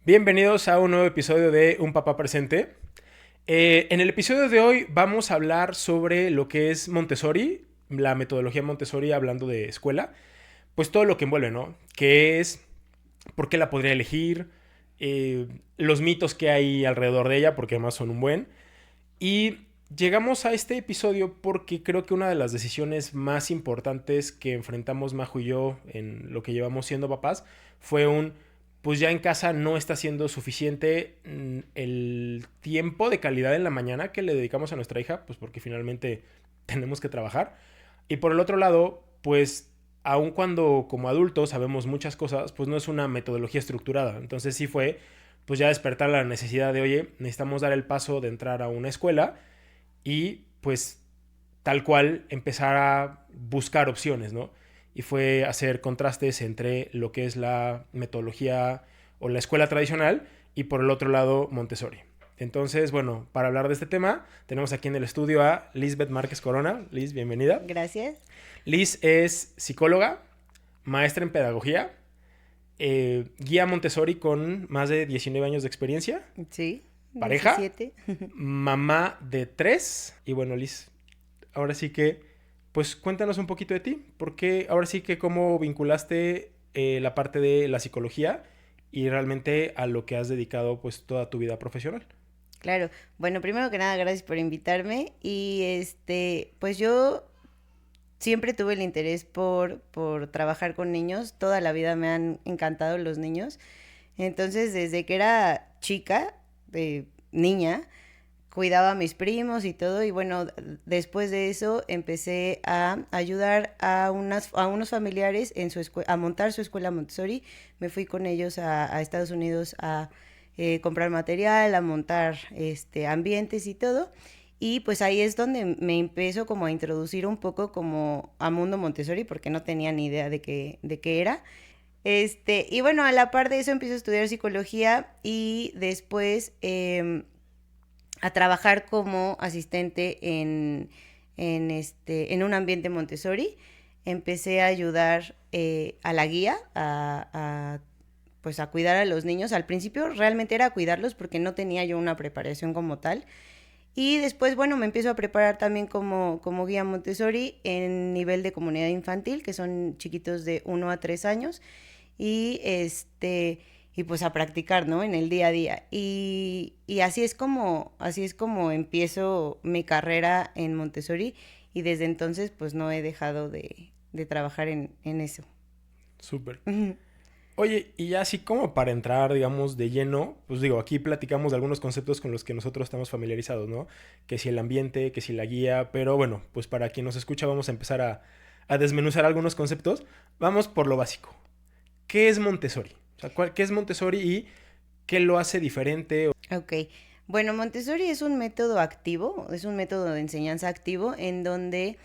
Bienvenidos a un nuevo episodio de Un Papá Presente. En el episodio de hoy vamos a hablar sobre lo que es Montessori, la metodología Montessori hablando de escuela, pues todo lo que envuelve, ¿no? ¿Qué es? ¿Por qué la podría elegir? Los mitos que hay alrededor de ella, porque además son un buen. Y llegamos a este episodio porque creo que una de las decisiones más importantes que enfrentamos Majo y yo en lo que llevamos siendo papás fue pues ya en casa no está siendo suficiente el tiempo de calidad en la mañana que le dedicamos a nuestra hija, pues porque finalmente tenemos que trabajar. Y por el otro lado, pues aun cuando como adultos sabemos muchas cosas, pues no es una metodología estructurada. Entonces sí fue pues ya despertar la necesidad de, oye, necesitamos dar el paso de entrar a una escuela y pues tal cual empezar a buscar opciones, ¿no? Y fue hacer contrastes entre lo que es la metodología o la escuela tradicional y por el otro lado Montessori. Entonces, bueno, para hablar de este tema, tenemos aquí en el estudio a Lisbeth Márquez Corona. Liz, bienvenida. Gracias. Liz es psicóloga, maestra en pedagogía, guía Montessori con más de 19 años de experiencia, Sí, pareja, 17. mamá de tres. Y bueno, Liz, ahora sí que, pues cuéntanos un poquito de ti, porque ahora sí que cómo vinculaste la parte de la psicología y realmente a lo que has dedicado pues toda tu vida profesional. Claro. Bueno, primero que nada, gracias por invitarme. Y pues yo siempre tuve el interés por trabajar con niños. Toda la vida me han encantado los niños. Entonces, desde que era chica, niña, cuidaba a mis primos y todo. Y bueno, después de eso empecé a ayudar a unos familiares a montar su escuela Montessori. Me fui con ellos a Estados Unidos a comprar material, a montar ambientes y todo. Y pues ahí es donde me empiezo como a introducir un poco como a Mundo Montessori, porque no tenía ni idea de qué era. Y bueno, a la par de eso empiezo a estudiar psicología y después a trabajar como asistente en un ambiente Montessori. Empecé a ayudar a la guía, pues a cuidar a los niños. Al principio realmente era cuidarlos porque no tenía yo una preparación como tal. Y después, bueno, me empiezo a preparar también como guía Montessori en nivel de comunidad infantil, que son chiquitos de 1 a 3 años. Y y pues a practicar, ¿no? En el día a día. Y así es como empiezo mi carrera en Montessori y desde entonces pues no he dejado de trabajar en eso. Súper. Oye, y ya así como para entrar, digamos, de lleno, pues digo, aquí platicamos de algunos conceptos con los que nosotros estamos familiarizados, ¿no? Que si el ambiente, que si la guía, pero bueno, pues para quien nos escucha vamos a empezar a desmenuzar algunos conceptos. Vamos por lo básico. ¿Qué es Montessori? O sea, ¿qué es Montessori y qué lo hace diferente? Ok. Bueno, Montessori es un método activo, es un método de enseñanza activo en donde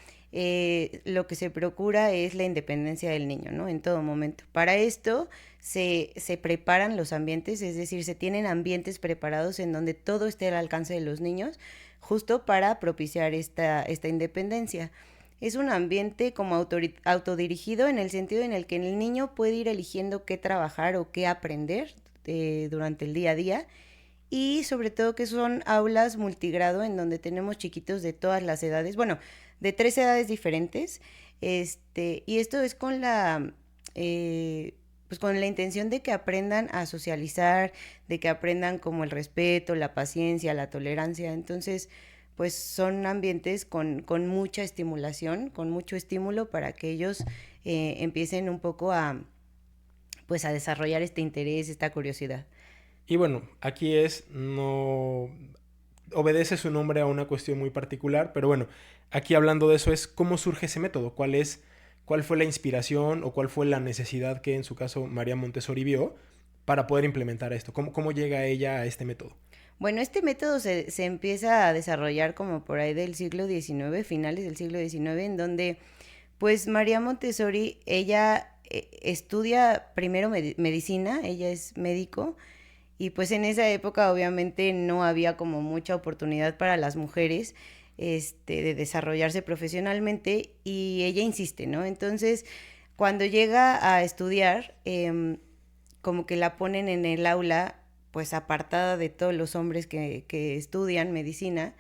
lo que se procura es la independencia del niño, ¿no? En todo momento. Para esto se preparan los ambientes, es decir, se tienen ambientes preparados en donde todo esté al alcance de los niños, justo para propiciar esta independencia. Es un ambiente como autodirigido en el sentido en el que el niño puede ir eligiendo qué trabajar o qué aprender durante el día a día y sobre todo que son aulas multigrado en donde tenemos chiquitos de todas las edades, bueno, de 3 edades diferentes, y esto es pues con la intención de que aprendan a socializar, de que aprendan como el respeto, la paciencia, la tolerancia. Entonces, pues son ambientes con mucha estimulación, con mucho estímulo para que ellos empiecen un poco pues a desarrollar este interés, esta curiosidad. Y bueno, aquí no obedece su nombre a una cuestión muy particular, pero bueno, aquí hablando de eso es cómo surge ese método, cuál fue la inspiración o cuál fue la necesidad que en su caso María Montessori vio para poder implementar esto, cómo llega ella a este método. Bueno, este método se empieza a desarrollar como por ahí del siglo XIX, finales del siglo XIX, en donde pues María Montessori, ella estudia primero medicina, ella es médico, y pues en esa época obviamente no había como mucha oportunidad para las mujeres de desarrollarse profesionalmente y ella insiste, ¿no? Entonces, cuando llega a estudiar, como que la ponen en el aula pues apartada de todos los hombres que estudian medicina.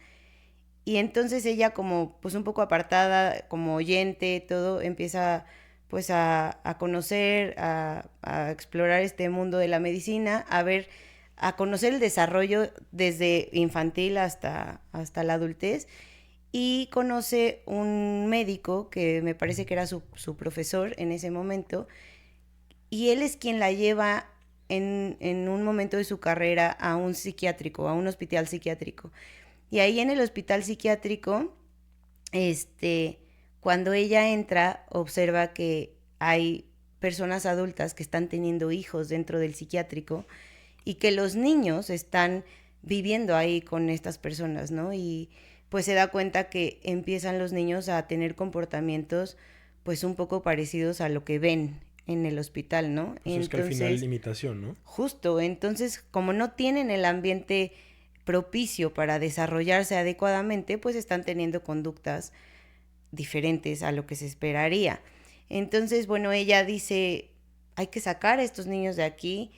Y entonces ella como pues un poco apartada, como oyente, todo, empieza pues a conocer, a explorar este mundo de la medicina, a ver, a conocer el desarrollo desde infantil hasta la adultez. Y conoce un médico que me parece que era su profesor en ese momento, y él es quien la lleva en un momento de su carrera a un psiquiátrico, a un hospital psiquiátrico. Y ahí en el hospital psiquiátrico, este, cuando ella entra, observa que hay personas adultas que están teniendo hijos dentro del psiquiátrico y que los niños están viviendo ahí con estas personas, ¿no? Y pues se da cuenta que empiezan los niños a tener comportamientos pues un poco parecidos a lo que ven en el hospital, ¿no? Pues es que al final imitación, ¿no? Justo, entonces como no tienen el ambiente propicio para desarrollarse adecuadamente, pues están teniendo conductas diferentes a lo que se esperaría. Entonces, bueno, ella dice, hay que sacar a estos niños de aquí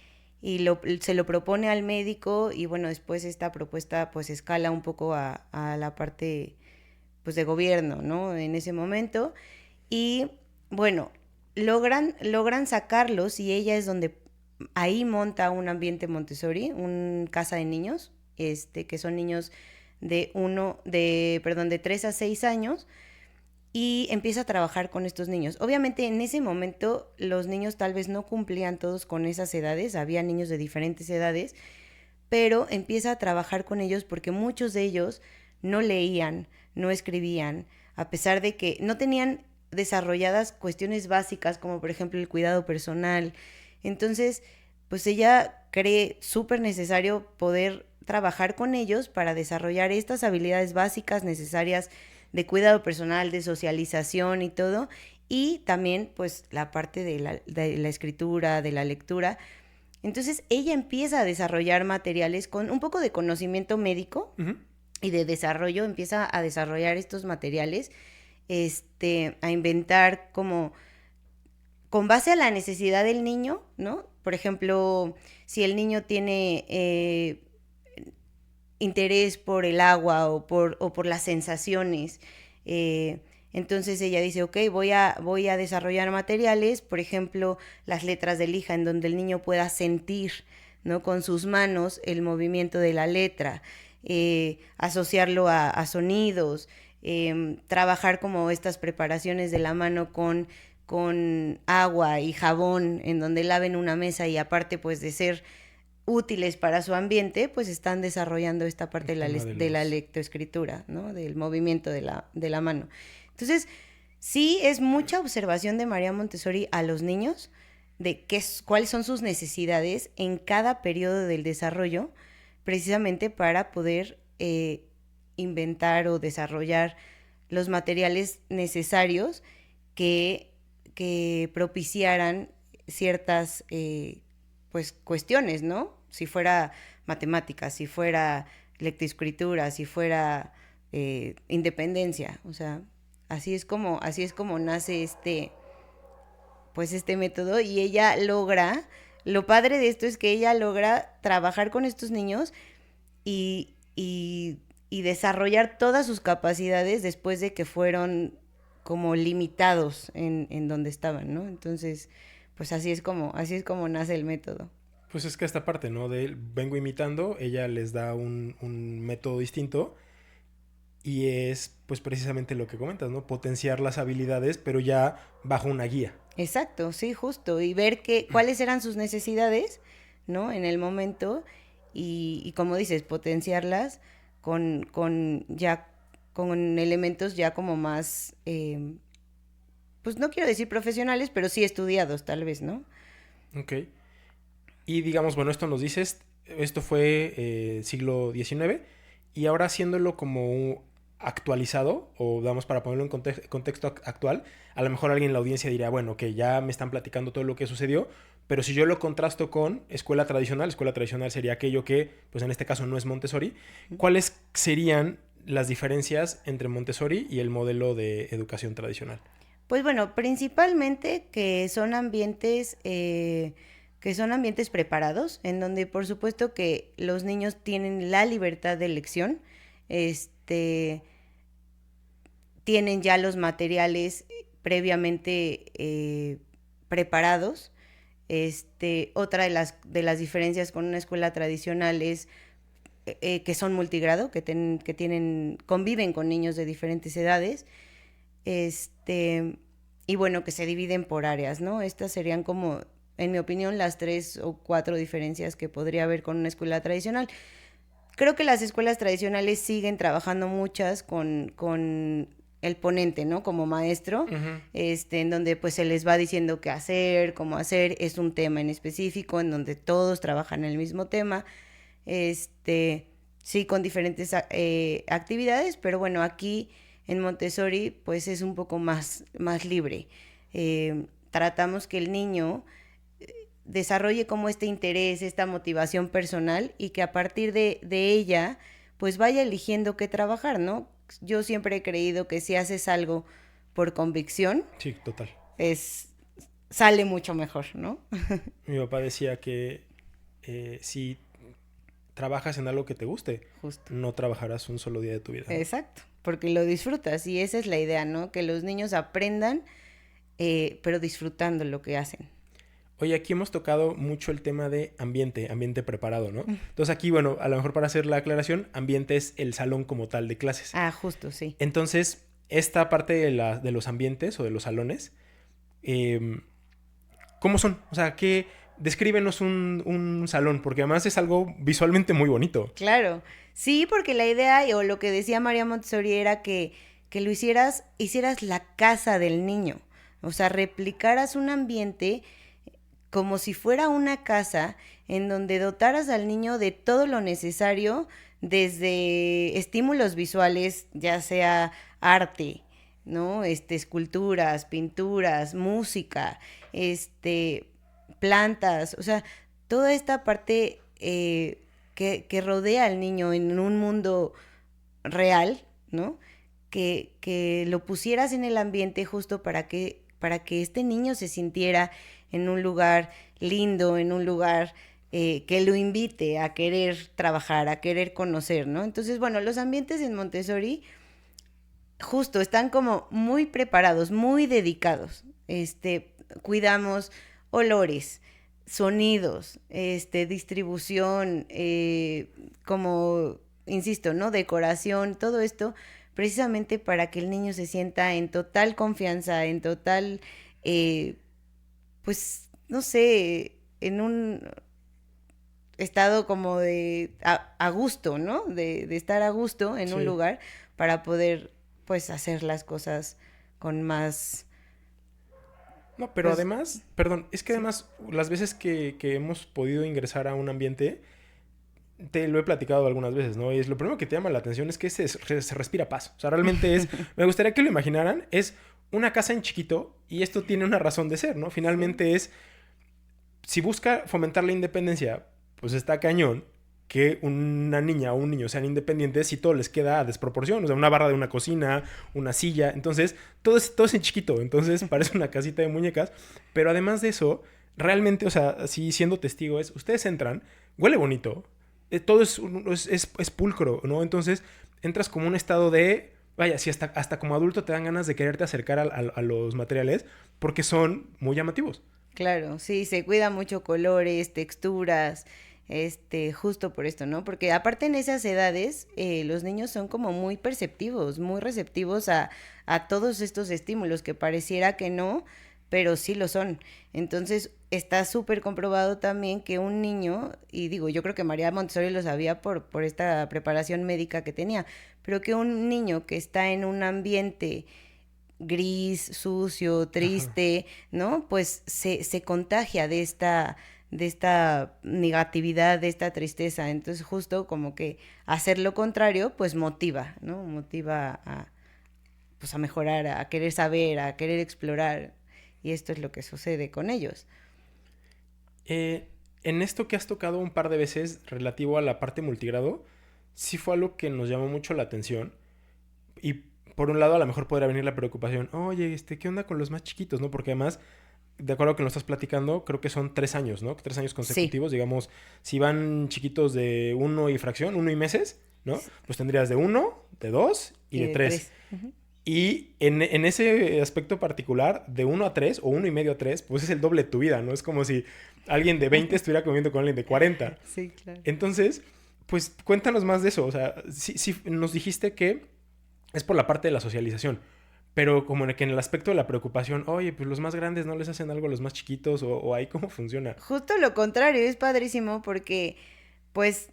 y se lo propone al médico y bueno, después esta propuesta pues escala un poco a la parte pues de gobierno, ¿no? En ese momento. Y bueno, logran sacarlos y ella es donde ahí monta un ambiente Montessori, un casa de niños, que son niños de 3 a 6 años, y empieza a trabajar con estos niños. Obviamente en ese momento los niños tal vez no cumplían todos con esas edades, había niños de diferentes edades, pero empieza a trabajar con ellos porque muchos de ellos no leían, no escribían, a pesar de que no tenían desarrolladas cuestiones básicas como por ejemplo el cuidado personal. Entonces, pues ella cree súper necesario poder trabajar con ellos para desarrollar estas habilidades básicas necesarias de cuidado personal, de socialización y todo, y también pues la parte de la escritura, de la lectura. Entonces ella empieza a desarrollar materiales con un poco de conocimiento médico Uh-huh. y de desarrollo, empieza a desarrollar estos materiales, a inventar como con base a la necesidad del niño, ¿no? Por ejemplo, si el niño tiene interés por el agua o por las sensaciones, entonces ella dice, ok, voy a desarrollar materiales, por ejemplo, las letras de lija, en donde el niño pueda sentir, ¿no? Con sus manos el movimiento de la letra, asociarlo a sonidos, trabajar como estas preparaciones de la mano con agua y jabón, en donde laven una mesa y aparte pues de ser útiles para su ambiente, pues están desarrollando esta parte de la lectoescritura, ¿no? Del movimiento de la mano. Entonces, sí es mucha observación de María Montessori a los niños, de cuáles son sus necesidades en cada periodo del desarrollo, precisamente para poder inventar o desarrollar los materiales necesarios que propiciaran ciertas pues cuestiones, ¿no? Si fuera matemáticas, si fuera lectoescritura, si fuera independencia, o sea, así es como nace pues este método, y ella logra, lo padre de esto es que ella logra trabajar con estos niños y desarrollar todas sus capacidades después de que fueron como limitados en donde estaban, ¿no? Entonces, pues así es como nace el método. Pues es que esta parte, ¿no? De vengo imitando, ella les da un método distinto y es pues precisamente lo que comentas, ¿no? Potenciar las habilidades, pero ya bajo una guía. Exacto, sí, justo. Y ver cuáles eran sus necesidades, ¿no? En el momento y como dices, potenciarlas con elementos ya como más, pues no quiero decir profesionales, pero sí estudiados tal vez, ¿no? Ok. Y digamos, bueno, esto nos dices, esto fue siglo XIX y ahora haciéndolo como actualizado, o damos para ponerlo en contexto actual, a lo mejor alguien en la audiencia dirá, bueno, que ya me están platicando todo lo que sucedió, pero si yo lo contrasto con escuela tradicional sería aquello que, pues en este caso no es Montessori, ¿cuáles serían las diferencias entre Montessori y el modelo de educación tradicional? Pues bueno, principalmente que son ambientes que son ambientes preparados, en donde por supuesto que los niños tienen la libertad de elección, este, tienen ya los materiales previamente preparados. Otra de las diferencias con una escuela tradicional es que son multigrado, que tienen, conviven con niños de diferentes edades, y bueno, que se dividen por áreas, ¿no? Estas serían como, en mi opinión, las 3 o 4 diferencias que podría haber con una escuela tradicional. Creo que las escuelas tradicionales siguen trabajando muchas con el ponente, ¿no? Como maestro, Ujú. en donde pues se les va diciendo qué hacer, cómo hacer, es un tema en específico, en donde todos trabajan en el mismo tema, sí, con diferentes actividades, pero bueno, aquí en Montessori pues es un poco más libre. Tratamos que el niño desarrolle como este interés, esta motivación personal y que a partir de ella pues vaya eligiendo qué trabajar, ¿no? Yo siempre he creído que si haces algo por convicción, Sí, total. es, sale mucho mejor, ¿no? Mi papá decía que si trabajas en algo que te guste, Justo. no trabajarás un solo día de tu vida, ¿no? Exacto, porque lo disfrutas y esa es la idea, ¿no? Que los niños aprendan, pero disfrutando lo que hacen. Oye, aquí hemos tocado mucho el tema de ambiente preparado, ¿no? Entonces aquí, bueno, a lo mejor para hacer la aclaración, ambiente es el salón como tal de clases. Ah, justo, sí. Entonces, esta parte de los ambientes o de los salones, eh, ¿cómo son? O sea, descríbenos un salón, porque además es algo visualmente muy bonito. Claro, sí, porque la idea o lo que decía María Montessori era que lo hicieras la casa del niño, o sea, replicaras un ambiente como si fuera una casa en donde dotaras al niño de todo lo necesario, desde estímulos visuales, ya sea arte, ¿no? Esculturas, pinturas, música, plantas, o sea, toda esta parte que rodea al niño en un mundo real, ¿no? Que lo pusieras en el ambiente justo para que este niño se sintiera en un lugar lindo, en un lugar que lo invite a querer trabajar, a querer conocer, ¿no? Entonces, bueno, los ambientes en Montessori justo están como muy preparados, muy dedicados. Cuidamos olores, sonidos, distribución, como, insisto, ¿no? Decoración, todo esto, precisamente para que el niño se sienta en total confianza, en total, eh, pues, no sé, en un estado como de a gusto, ¿no? De estar a gusto en un Sí. lugar para poder, pues, hacer las cosas con más, No, pero pues, además, perdón, es que sí. además las veces que hemos podido ingresar a un ambiente, te lo he platicado algunas veces, ¿no? Y es lo primero que te llama la atención es que se respira paz. O sea, realmente es, me gustaría que lo imaginaran, es una casa en chiquito y esto tiene una razón de ser, ¿no? Sí. Finalmente es, si busca fomentar la independencia, pues está cañón que una niña o un niño sean independientes si todo les queda a desproporción. O sea, una barra de una cocina, una silla. Entonces, todo es en chiquito. Entonces, parece una casita de muñecas. Pero además de eso, realmente, o sea, así siendo testigo es, ustedes entran, huele bonito. Todo es pulcro, ¿no? Entonces, entras como un estado de... Vaya, si hasta como adulto te dan ganas de quererte acercar a los materiales porque son muy llamativos. Claro, sí, se cuida mucho colores, texturas, justo por esto, ¿no? Porque aparte en esas edades, los niños son como muy perceptivos, muy receptivos a todos estos estímulos que pareciera que no, pero sí lo son. Entonces, está súper comprobado también que un niño, y digo, yo creo que María Montessori lo sabía por esta preparación médica que tenía, pero que un niño que está en un ambiente gris, sucio, Ajá. triste, ¿no? Pues se contagia de esta negatividad, de esta tristeza. Entonces, justo como que hacer lo contrario, pues motiva, ¿no? Motiva pues a mejorar, a querer saber, a querer explorar. Y esto es lo que sucede con ellos. Eh, en esto que has tocado un par de veces relativo a la parte multigrado, sí fue algo que nos llamó mucho la atención. Y por un lado, a lo mejor podrá venir la preocupación, oye, ¿qué onda con los más chiquitos, no? Porque además de acuerdo a que lo estás platicando, creo que son 3 años, ¿no? 3 años Sí, consecutivos, digamos, si van chiquitos de 1 y meses, ¿no? Pues tendrías de 1, de 2 y y de de 3. tres. Ujú. Y en ese aspecto particular, de 1 a 3 o 1 y medio a 3, pues es el doble de tu vida, ¿no? Es como si alguien de 20 estuviera comiendo con alguien de 40. Sí, claro. Entonces, pues cuéntanos más de eso. O sea, sí nos dijiste que es por la parte de la socialización, pero como que en el aspecto de la preocupación, oye, pues los más grandes no les hacen algo a los más chiquitos, o ahí cómo funciona. Justo lo contrario, es padrísimo porque, pues,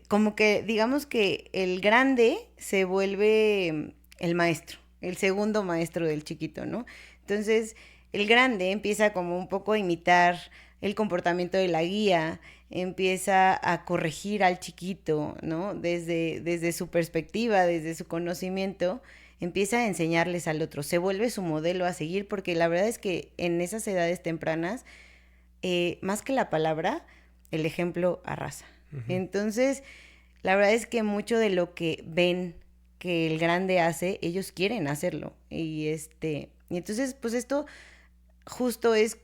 como que digamos que el grande se vuelve el maestro, el segundo maestro del chiquito, ¿no? Entonces, el grande empieza como un poco a imitar el comportamiento de la guía, empieza a corregir al chiquito, ¿no? Desde su perspectiva, desde su conocimiento, empieza a enseñarles al otro, se vuelve su modelo a seguir, porque la verdad es que en esas edades tempranas, más que la palabra, el ejemplo arrasa. Ujú. Entonces, la verdad es que mucho de lo que ven que el grande hace, ellos quieren hacerlo. Y entonces, pues esto justo es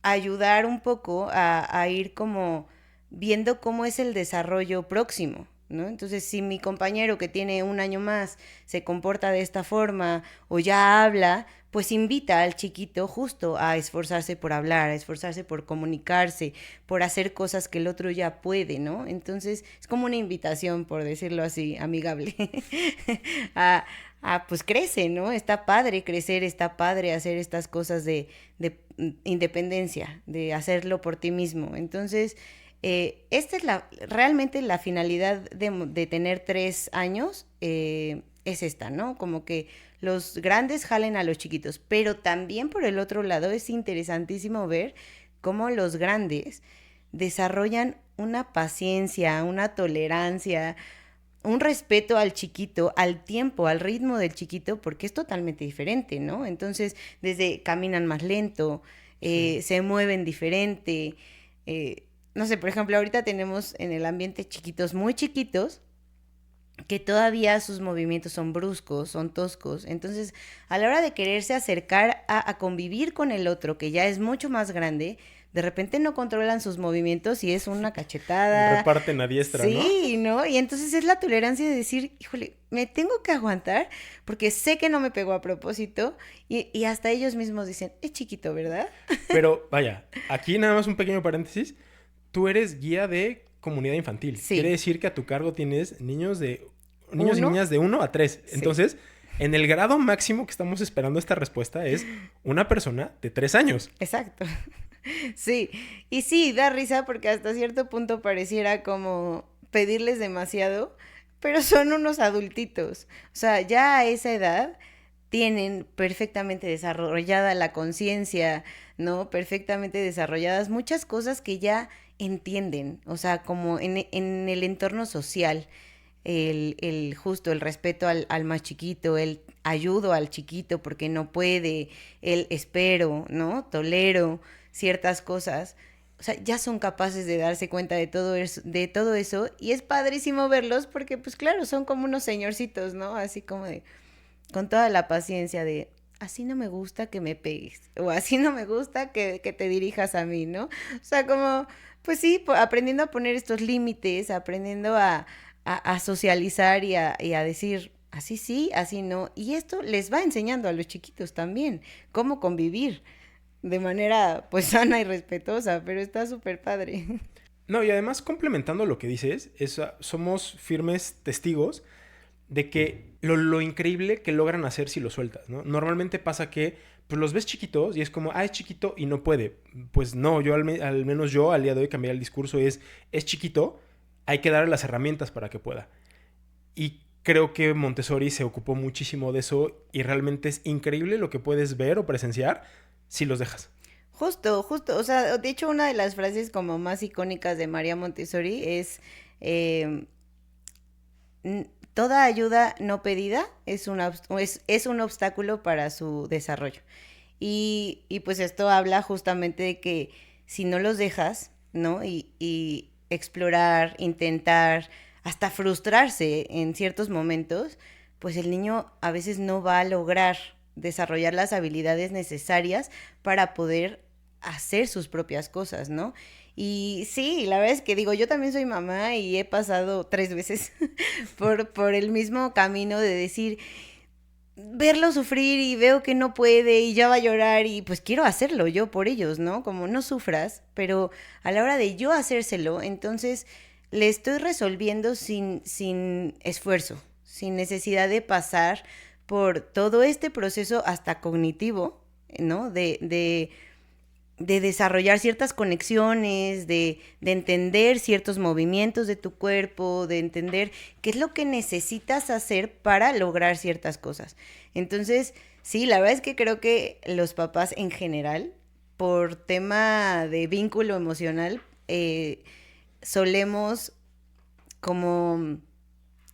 ayudar un poco a ir como viendo cómo es el desarrollo próximo, ¿no? Entonces, si mi compañero que tiene un año más se comporta de esta forma o ya habla, pues invita al chiquito justo a esforzarse por hablar, a esforzarse por comunicarse, por hacer cosas que el otro ya puede, ¿no? Entonces, es como una invitación, por decirlo así, amigable, a, pues crece, ¿no? Está padre crecer, está padre hacer estas cosas de independencia, de hacerlo por ti mismo. Entonces, esta es realmente la finalidad de tener 3 años, es esta, ¿no? Como que los grandes jalen a los chiquitos, pero también por el otro lado es interesantísimo ver cómo los grandes desarrollan una paciencia, una tolerancia, un respeto al chiquito, al tiempo, al ritmo del chiquito, porque es totalmente diferente, ¿no? Entonces, desde caminan más lento, Sí. se mueven diferente. No sé, por ejemplo, ahorita tenemos en el ambiente chiquitos muy chiquitos que todavía sus movimientos son bruscos, son toscos. Entonces, a la hora de quererse acercar a convivir con el otro, que ya es mucho más grande, de repente no controlan sus movimientos y es una cachetada. Reparten a diestra, ¿no? Sí, ¿no? Y entonces es la tolerancia de decir, híjole, me tengo que aguantar porque sé que no me pegó a propósito y hasta ellos mismos dicen, es chiquito, ¿verdad? Pero vaya, aquí nada más un pequeño paréntesis. Tú eres guía de comunidad infantil. Quiere Sí. decir que a tu cargo tienes niños y Uno, niñas de 1 a 3. sí. Entonces, en el grado máximo que estamos esperando esta respuesta es una persona de 3 años. Exacto. Sí, y sí, da risa porque hasta cierto punto pareciera como pedirles demasiado, pero son unos adultitos. O sea, ya a esa edad tienen perfectamente desarrollada la conciencia, ¿no? Perfectamente desarrolladas muchas cosas que ya entienden, o sea, como en el entorno social, justo el respeto al más chiquito, el ayudo al chiquito porque no puede, el espero, ¿no? Tolero ciertas cosas. O sea, ya son capaces de darse cuenta de todo eso y es padrísimo verlos porque pues claro, son como unos señorcitos, ¿no? Así como de, con toda la paciencia de, así no me gusta que me pegues o así no me gusta que te dirijas a mí, ¿no? O sea, como, pues sí, aprendiendo a poner estos límites, aprendiendo a socializar y a decir, así sí, así no. Y esto les va enseñando a los chiquitos también cómo convivir de manera pues sana y respetuosa, pero está súper padre. No, y además complementando lo que dices, somos firmes testigos de que lo increíble que logran hacer si lo sueltas, ¿no? Normalmente pasa que pues los ves chiquitos y es como, es chiquito y no puede. Pues no, yo al menos yo al día de hoy cambié el discurso, es chiquito, hay que darle las herramientas para que pueda. Y creo que Montessori se ocupó muchísimo de eso y realmente es increíble lo que puedes ver o presenciar si los dejas. Justo, justo, o sea, de hecho una de las frases como más icónicas de María Montessori es eh, toda ayuda no pedida es un obstáculo para su desarrollo. Y pues esto habla justamente de que si no los dejas, ¿no? Y explorar, intentar, hasta frustrarse en ciertos momentos, pues el niño a veces no va a lograr desarrollar las habilidades necesarias para poder hacer sus propias cosas, ¿no? Y sí, la verdad es que digo, yo también soy mamá y he pasado 3 veces por el mismo camino de decir, verlo sufrir y veo que no puede y ya va a llorar y pues quiero hacerlo yo por ellos, ¿no? Como no sufras, pero a la hora de yo hacérselo, entonces le estoy resolviendo sin esfuerzo, sin necesidad de pasar por todo este proceso hasta cognitivo, ¿no? De desarrollar ciertas conexiones, de entender ciertos movimientos de tu cuerpo, de entender qué es lo que necesitas hacer para lograr ciertas cosas. Entonces, sí, la verdad es que creo que los papás en general, por tema de vínculo emocional, solemos como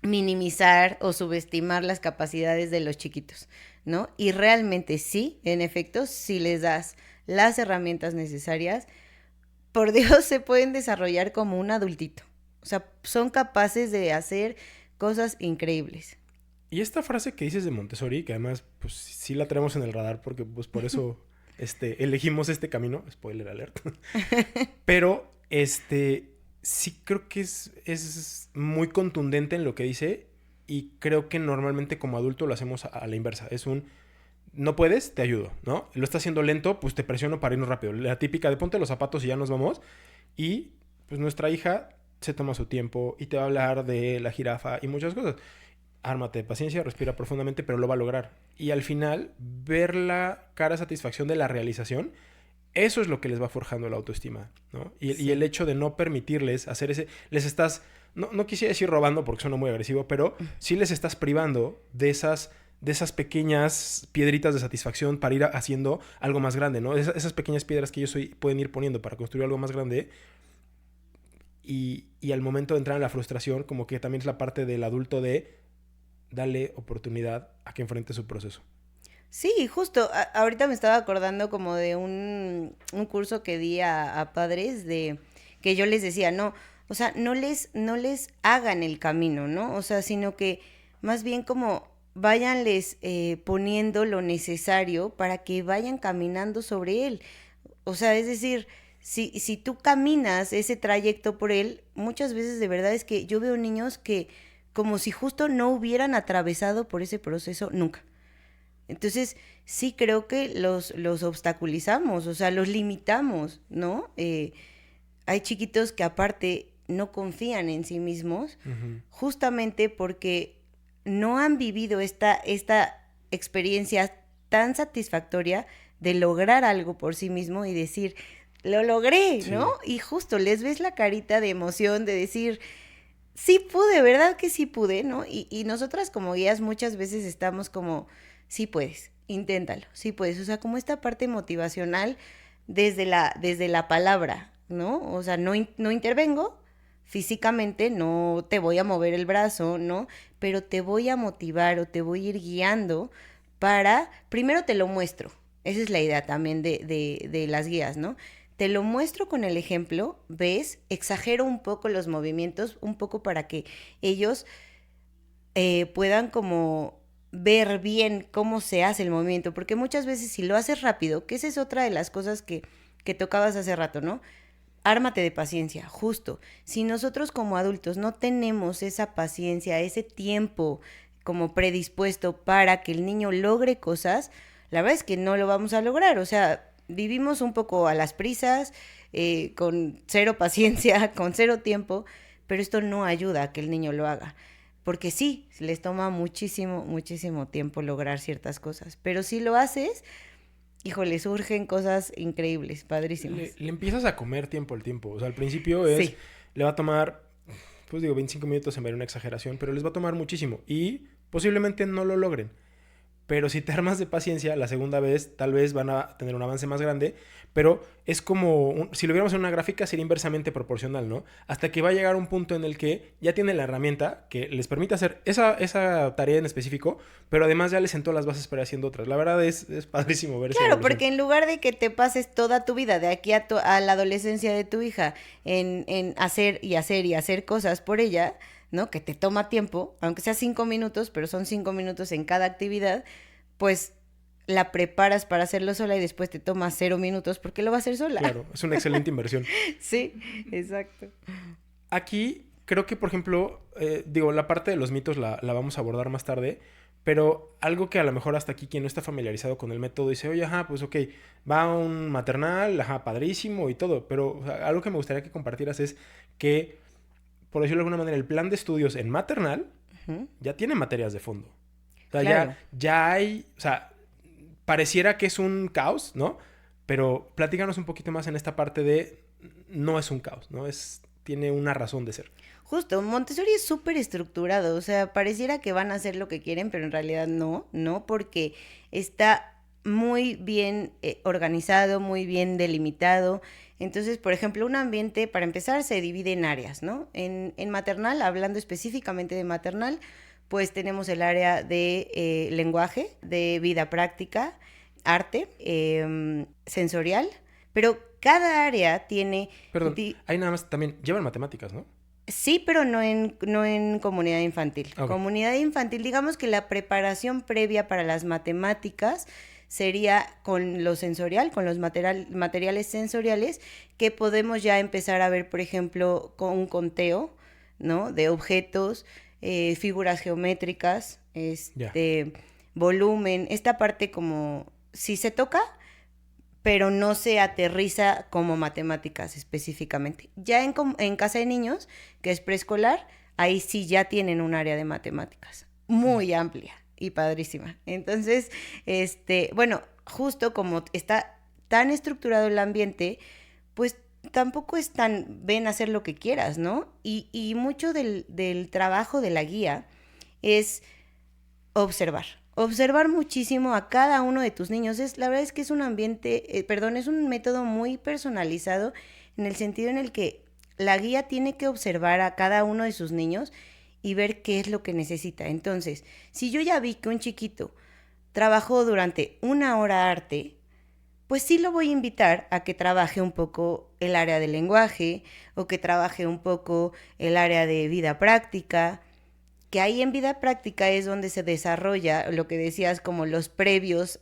minimizar o subestimar las capacidades de los chiquitos, ¿no? Y realmente sí, en efecto, si les das las herramientas necesarias, por Dios, se pueden desarrollar como un adultito. O sea, son capaces de hacer cosas increíbles. Y esta frase que dices de Montessori, que además, pues sí la tenemos en el radar porque pues por eso elegimos este camino, spoiler alert. Pero, sí creo que es muy contundente en lo que dice y creo que normalmente como adulto lo hacemos a la inversa. Es un, no puedes, te ayudo, ¿no? Lo está haciendo lento, pues te presiono para irnos rápido. La típica de ponte los zapatos y ya nos vamos. Y pues nuestra hija se toma su tiempo y te va a hablar de la jirafa y muchas cosas. Ármate de paciencia, respira profundamente, pero lo va a lograr. Y al final, ver la cara de satisfacción de la realización, eso es lo que les va forjando la autoestima, ¿no? Y el hecho de no permitirles hacer ese... Les estás... No quisiera decir robando porque suena muy agresivo, pero sí les estás privando de esas pequeñas piedritas de satisfacción para ir haciendo algo más grande, ¿no? Esas pequeñas piedras que ellos pueden ir poniendo para construir algo más grande. Y al momento de entrar en la frustración, como que también es la parte del adulto de darle oportunidad a que enfrente su proceso. Sí, justo. Ahorita me estaba acordando como de un curso que di a padres de que yo les decía, no, o sea, no les hagan el camino, ¿no? O sea, sino que más bien como váyanles poniendo lo necesario para que vayan caminando sobre él. O sea, es decir, si tú caminas ese trayecto por él, muchas veces de verdad es que yo veo niños que como si justo no hubieran atravesado por ese proceso nunca. Entonces, sí creo que los obstaculizamos, o sea, los limitamos, ¿no? Hay chiquitos que aparte no confían en sí mismos, justamente porque no han vivido esta experiencia tan satisfactoria de lograr algo por sí mismo y decir, lo logré, ¿no? Sí. Y justo les ves la carita de emoción de decir, sí pude, ¿verdad que sí pude, ¿no? Y nosotras como guías muchas veces estamos como, sí puedes, inténtalo, sí puedes. O sea, como esta parte motivacional desde la palabra, ¿no? O sea, no intervengo físicamente, no te voy a mover el brazo, ¿no? Pero te voy a motivar o te voy a ir guiando para, primero te lo muestro. Esa es la idea también de las guías, ¿no? Te lo muestro con el ejemplo, ¿ves? Exagero un poco los movimientos, un poco para que ellos puedan como ver bien cómo se hace el movimiento, porque muchas veces si lo haces rápido, que esa es otra de las cosas que tocabas hace rato, ¿no? Ármate de paciencia, justo. Si nosotros como adultos no tenemos esa paciencia, ese tiempo como predispuesto para que el niño logre cosas, la verdad es que no lo vamos a lograr. O sea, vivimos un poco a las prisas, con cero paciencia, con cero tiempo, pero esto no ayuda a que el niño lo haga. Porque sí, les toma muchísimo, muchísimo tiempo lograr ciertas cosas. Pero si lo haces, híjole, surgen cosas increíbles, padrísimas. Le empiezas a comer tiempo al tiempo. O sea, al principio le va a tomar, pues digo, 25 minutos en ver una exageración, pero les va a tomar muchísimo. Y posiblemente no lo logren. Pero si te armas de paciencia, la segunda vez tal vez van a tener un avance más grande. Pero es como, si lo viéramos en una gráfica, sería inversamente proporcional, ¿no? Hasta que va a llegar un punto en el que ya tienen la herramienta que les permite hacer esa tarea en específico, pero además ya les sentó las bases para ir haciendo otras. La verdad es padrísimo ver eso. Claro, porque en lugar de que te pases toda tu vida de aquí a la adolescencia de tu hija en hacer y hacer y hacer cosas por ella, ¿no? Que te toma tiempo, aunque sea 5 minutos, pero son 5 minutos en cada actividad, pues la preparas para hacerlo sola y después te tomas 0 minutos porque lo va a hacer sola. Claro, es una excelente inversión. Sí, exacto. Aquí creo que, por ejemplo, digo, la parte de los mitos la vamos a abordar más tarde, pero algo que a lo mejor hasta aquí quien no está familiarizado con el método dice, oye, ajá, pues ok, va a un maternal, ajá, padrísimo y todo, pero o sea, algo que me gustaría que compartieras es que, por decirlo de alguna manera, el plan de estudios en maternal ya tiene materias de fondo. O sea, Claro. ya hay, o sea, pareciera que es un caos, ¿no? Pero platícanos un poquito más en esta parte de no es un caos, ¿no? Tiene una razón de ser. Justo, Montessori es súper estructurado, o sea, pareciera que van a hacer lo que quieren, pero en realidad no, porque está muy bien organizado, muy bien delimitado. Entonces, por ejemplo, un ambiente, para empezar, se divide en áreas, ¿no? En maternal, hablando específicamente de maternal, pues tenemos el área de lenguaje, de vida práctica, arte, sensorial, pero cada área tiene... Perdón, ahí nada más también llevan matemáticas, ¿no? Sí, pero no en comunidad infantil. Ok. Comunidad infantil, digamos que la preparación previa para las matemáticas sería con lo sensorial, con los materiales sensoriales, que podemos ya empezar a ver, por ejemplo, con un conteo, ¿no? De objetos, figuras geométricas, Ya. volumen, esta parte como si se toca, pero no se aterriza como matemáticas específicamente. Ya en casa de niños, que es preescolar, ahí sí ya tienen un área de matemáticas muy amplia y padrísima. Entonces, bueno, justo como está tan estructurado el ambiente, pues tampoco es tan, ven a hacer lo que quieras, ¿no? Y mucho del trabajo de la guía es observar. Observar muchísimo a cada uno de tus niños. La verdad es que es un ambiente, es un método muy personalizado en el sentido en el que la guía tiene que observar a cada uno de sus niños y ver qué es lo que necesita. Entonces, si yo ya vi que un chiquito trabajó durante 1 hora arte, pues sí lo voy a invitar a que trabaje un poco el área del lenguaje o que trabaje un poco el área de vida práctica, que ahí en vida práctica es donde se desarrolla lo que decías como los previos,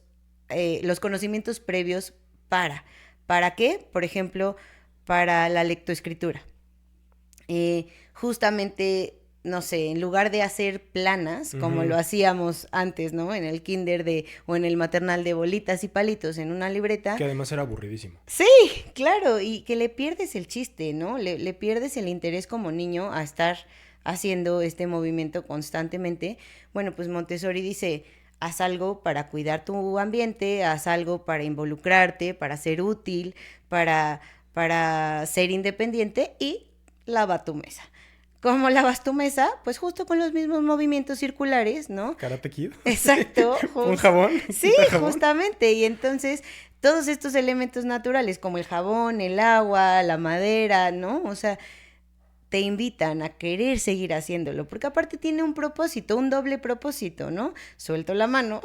los conocimientos previos ¿para qué? Por ejemplo, para la lectoescritura. Justamente, no sé, en lugar de hacer planas, como lo hacíamos antes, ¿no? En el kinder o en el maternal de bolitas y palitos en una libreta. Que además era aburridísimo. Sí, claro, y que le pierdes el chiste, ¿no? Le pierdes el interés como niño a estar haciendo este movimiento constantemente. Bueno, pues Montessori dice, haz algo para cuidar tu ambiente, haz algo para involucrarte, para ser útil, para ser independiente y lava tu mesa. ¿Cómo lavas tu mesa? Pues justo con los mismos movimientos circulares, ¿no? Karate Kid. Exacto. ¿Un jabón? Sí, ¿Jabón? justamente. Y entonces todos estos elementos naturales como el jabón, el agua, la madera, ¿no? O sea, te invitan a querer seguir haciéndolo, porque aparte tiene un propósito, un doble propósito, ¿no? Suelto la mano,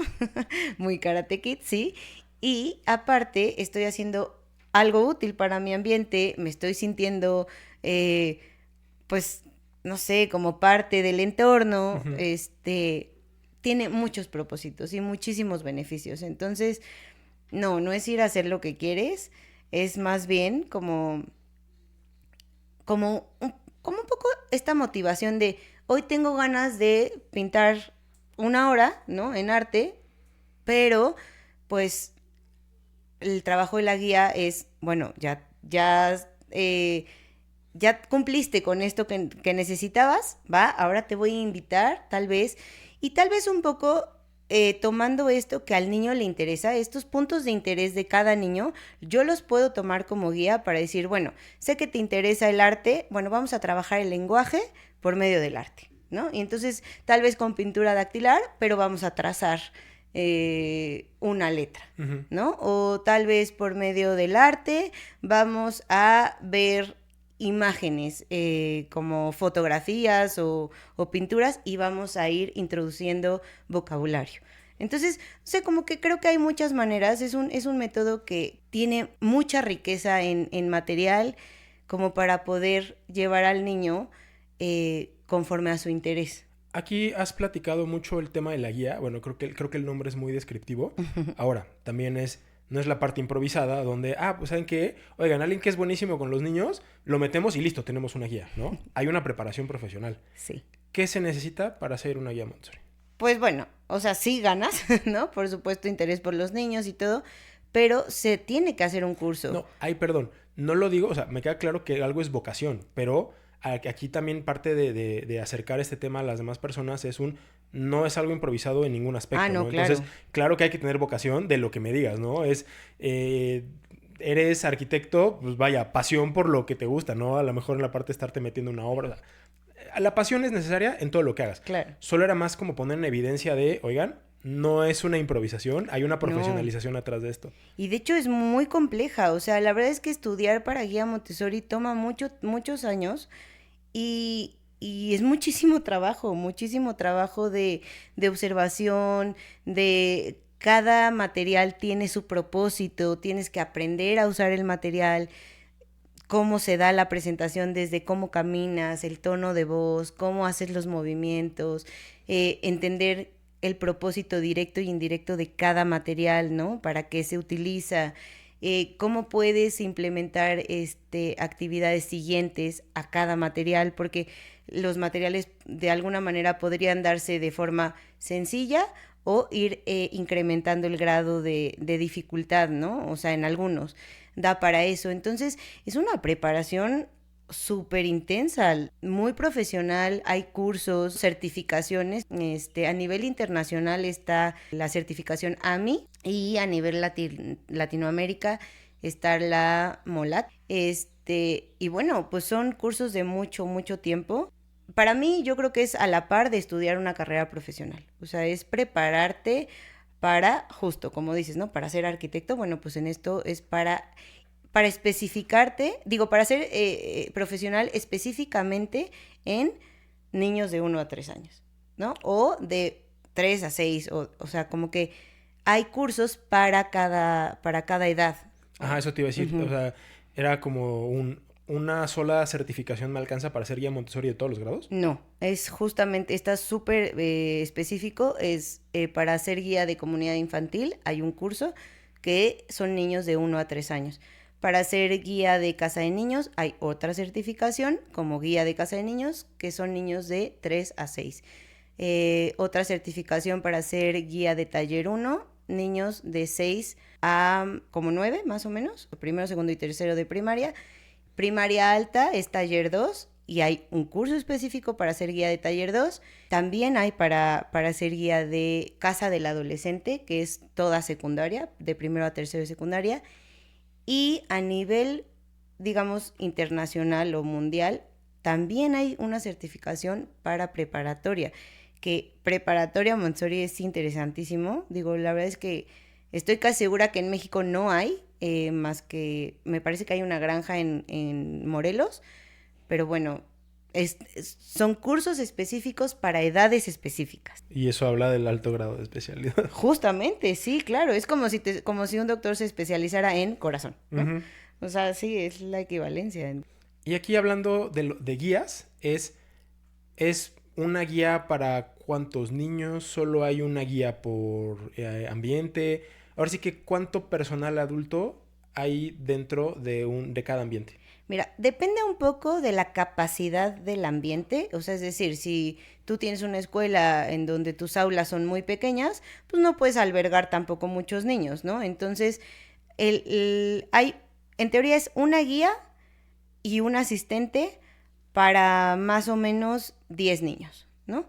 muy Karate Kid, sí, y aparte estoy haciendo algo útil para mi ambiente, me estoy sintiendo, pues, no sé, como parte del entorno, tiene muchos propósitos y muchísimos beneficios, entonces, no es ir a hacer lo que quieres, es más bien como un poco esta motivación de hoy tengo ganas de pintar 1 hora, ¿no? En arte, pero pues el trabajo de la guía es, bueno, ya cumpliste con esto que necesitabas, ¿va? Ahora te voy a invitar, tal vez un poco tomando esto que al niño le interesa, estos puntos de interés de cada niño, yo los puedo tomar como guía para decir, bueno, sé que te interesa el arte, bueno, vamos a trabajar el lenguaje por medio del arte, ¿no? Y entonces, tal vez con pintura dactilar, pero vamos a trazar una letra, ¿no? O tal vez por medio del arte vamos a ver imágenes como fotografías o pinturas y vamos a ir introduciendo vocabulario. Entonces, o sea, como que creo que hay muchas maneras, es un método que tiene mucha riqueza en material como para poder llevar al niño conforme a su interés. Aquí has platicado mucho el tema de la guía. Bueno, creo que el nombre es muy descriptivo. Ahora, también no es la parte improvisada donde, pues ¿saben qué? Oigan, alguien que es buenísimo con los niños, lo metemos y listo, tenemos una guía, ¿no? Hay una preparación profesional. Sí. ¿Qué se necesita para ser una guía Montessori? Pues bueno, o sea, sí ganas, ¿no? Por supuesto, interés por los niños y todo, pero se tiene que hacer un curso. No, perdón, no lo digo, o sea, me queda claro que algo es vocación, pero aquí también parte de acercar este tema a las demás personas no es algo improvisado en ningún aspecto, No, ¿no? claro. Entonces, claro que hay que tener vocación de lo que me digas, ¿no? Eres arquitecto, pues vaya, pasión por lo que te gusta, ¿no? A lo mejor en la parte de estarte metiendo una obra, o sea, la pasión es necesaria en todo lo que hagas. Claro. Solo era más como poner en evidencia oigan, no es una improvisación, hay una profesionalización atrás de esto. Y de hecho es muy compleja, o sea, la verdad es que estudiar para guía Montessori toma muchos años y es muchísimo trabajo de observación, de cada material tiene su propósito, tienes que aprender a usar el material, cómo se da la presentación, desde cómo caminas, el tono de voz, cómo haces los movimientos, entender el propósito directo y indirecto de cada material, ¿no? Para qué se utiliza, cómo puedes implementar actividades siguientes a cada material, porque los materiales de alguna manera podrían darse de forma sencilla o ir incrementando el grado de dificultad, ¿no? O sea, en algunos da para eso. Entonces, es una preparación súper intensa, muy profesional, hay cursos, certificaciones, a nivel internacional está la certificación AMI y a nivel Latinoamérica está la MOLAT, y bueno, pues son cursos de mucho tiempo. Para mí yo creo que es a la par de estudiar una carrera profesional, o sea, es prepararte para, justo como dices, ¿no? Para ser arquitecto, bueno, pues en esto es para especificarte, para ser profesional específicamente en niños de 1 a 3 años, ¿no? O de 3 a 6, o sea, como que hay cursos para cada edad. Ajá, eso te iba a decir, o sea, era como una sola certificación me alcanza para ser guía Montessori de todos los grados. No, es justamente, está súper específico, es para ser guía de comunidad infantil, hay un curso que son niños de 1 a 3 años. Para ser guía de casa de niños hay otra certificación como guía de casa de niños, que son niños de 3 a 6. Otra certificación para ser guía de taller 1, niños de 6 a como 9 más o menos, primero, segundo y tercero de primaria. Primaria alta es taller 2 y hay un curso específico para ser guía de taller 2. También hay para ser guía de casa del adolescente, que es toda secundaria, de primero a tercero de secundaria. Y a nivel, digamos, internacional o mundial, también hay una certificación para preparatoria, que preparatoria Montessori es interesantísimo. La verdad es que estoy casi segura que en México no hay, más que me parece que hay una granja en Morelos, pero bueno, son cursos específicos para edades específicas. Y eso habla del alto grado de especialidad. Justamente, sí, claro. Es como si un doctor se especializara en corazón, ¿no? Uh-huh. O sea, sí, es la equivalencia. Y aquí hablando de guías, ¿es una guía para cuántos niños? ¿Solo hay una guía por ambiente? Ahora sí que, ¿cuánto personal adulto hay dentro de cada ambiente? Mira, depende un poco de la capacidad del ambiente, o sea, es decir, si tú tienes una escuela en donde tus aulas son muy pequeñas, pues no puedes albergar tampoco muchos niños, ¿no? Entonces, en teoría es una guía y un asistente para más o menos 10 niños, ¿no?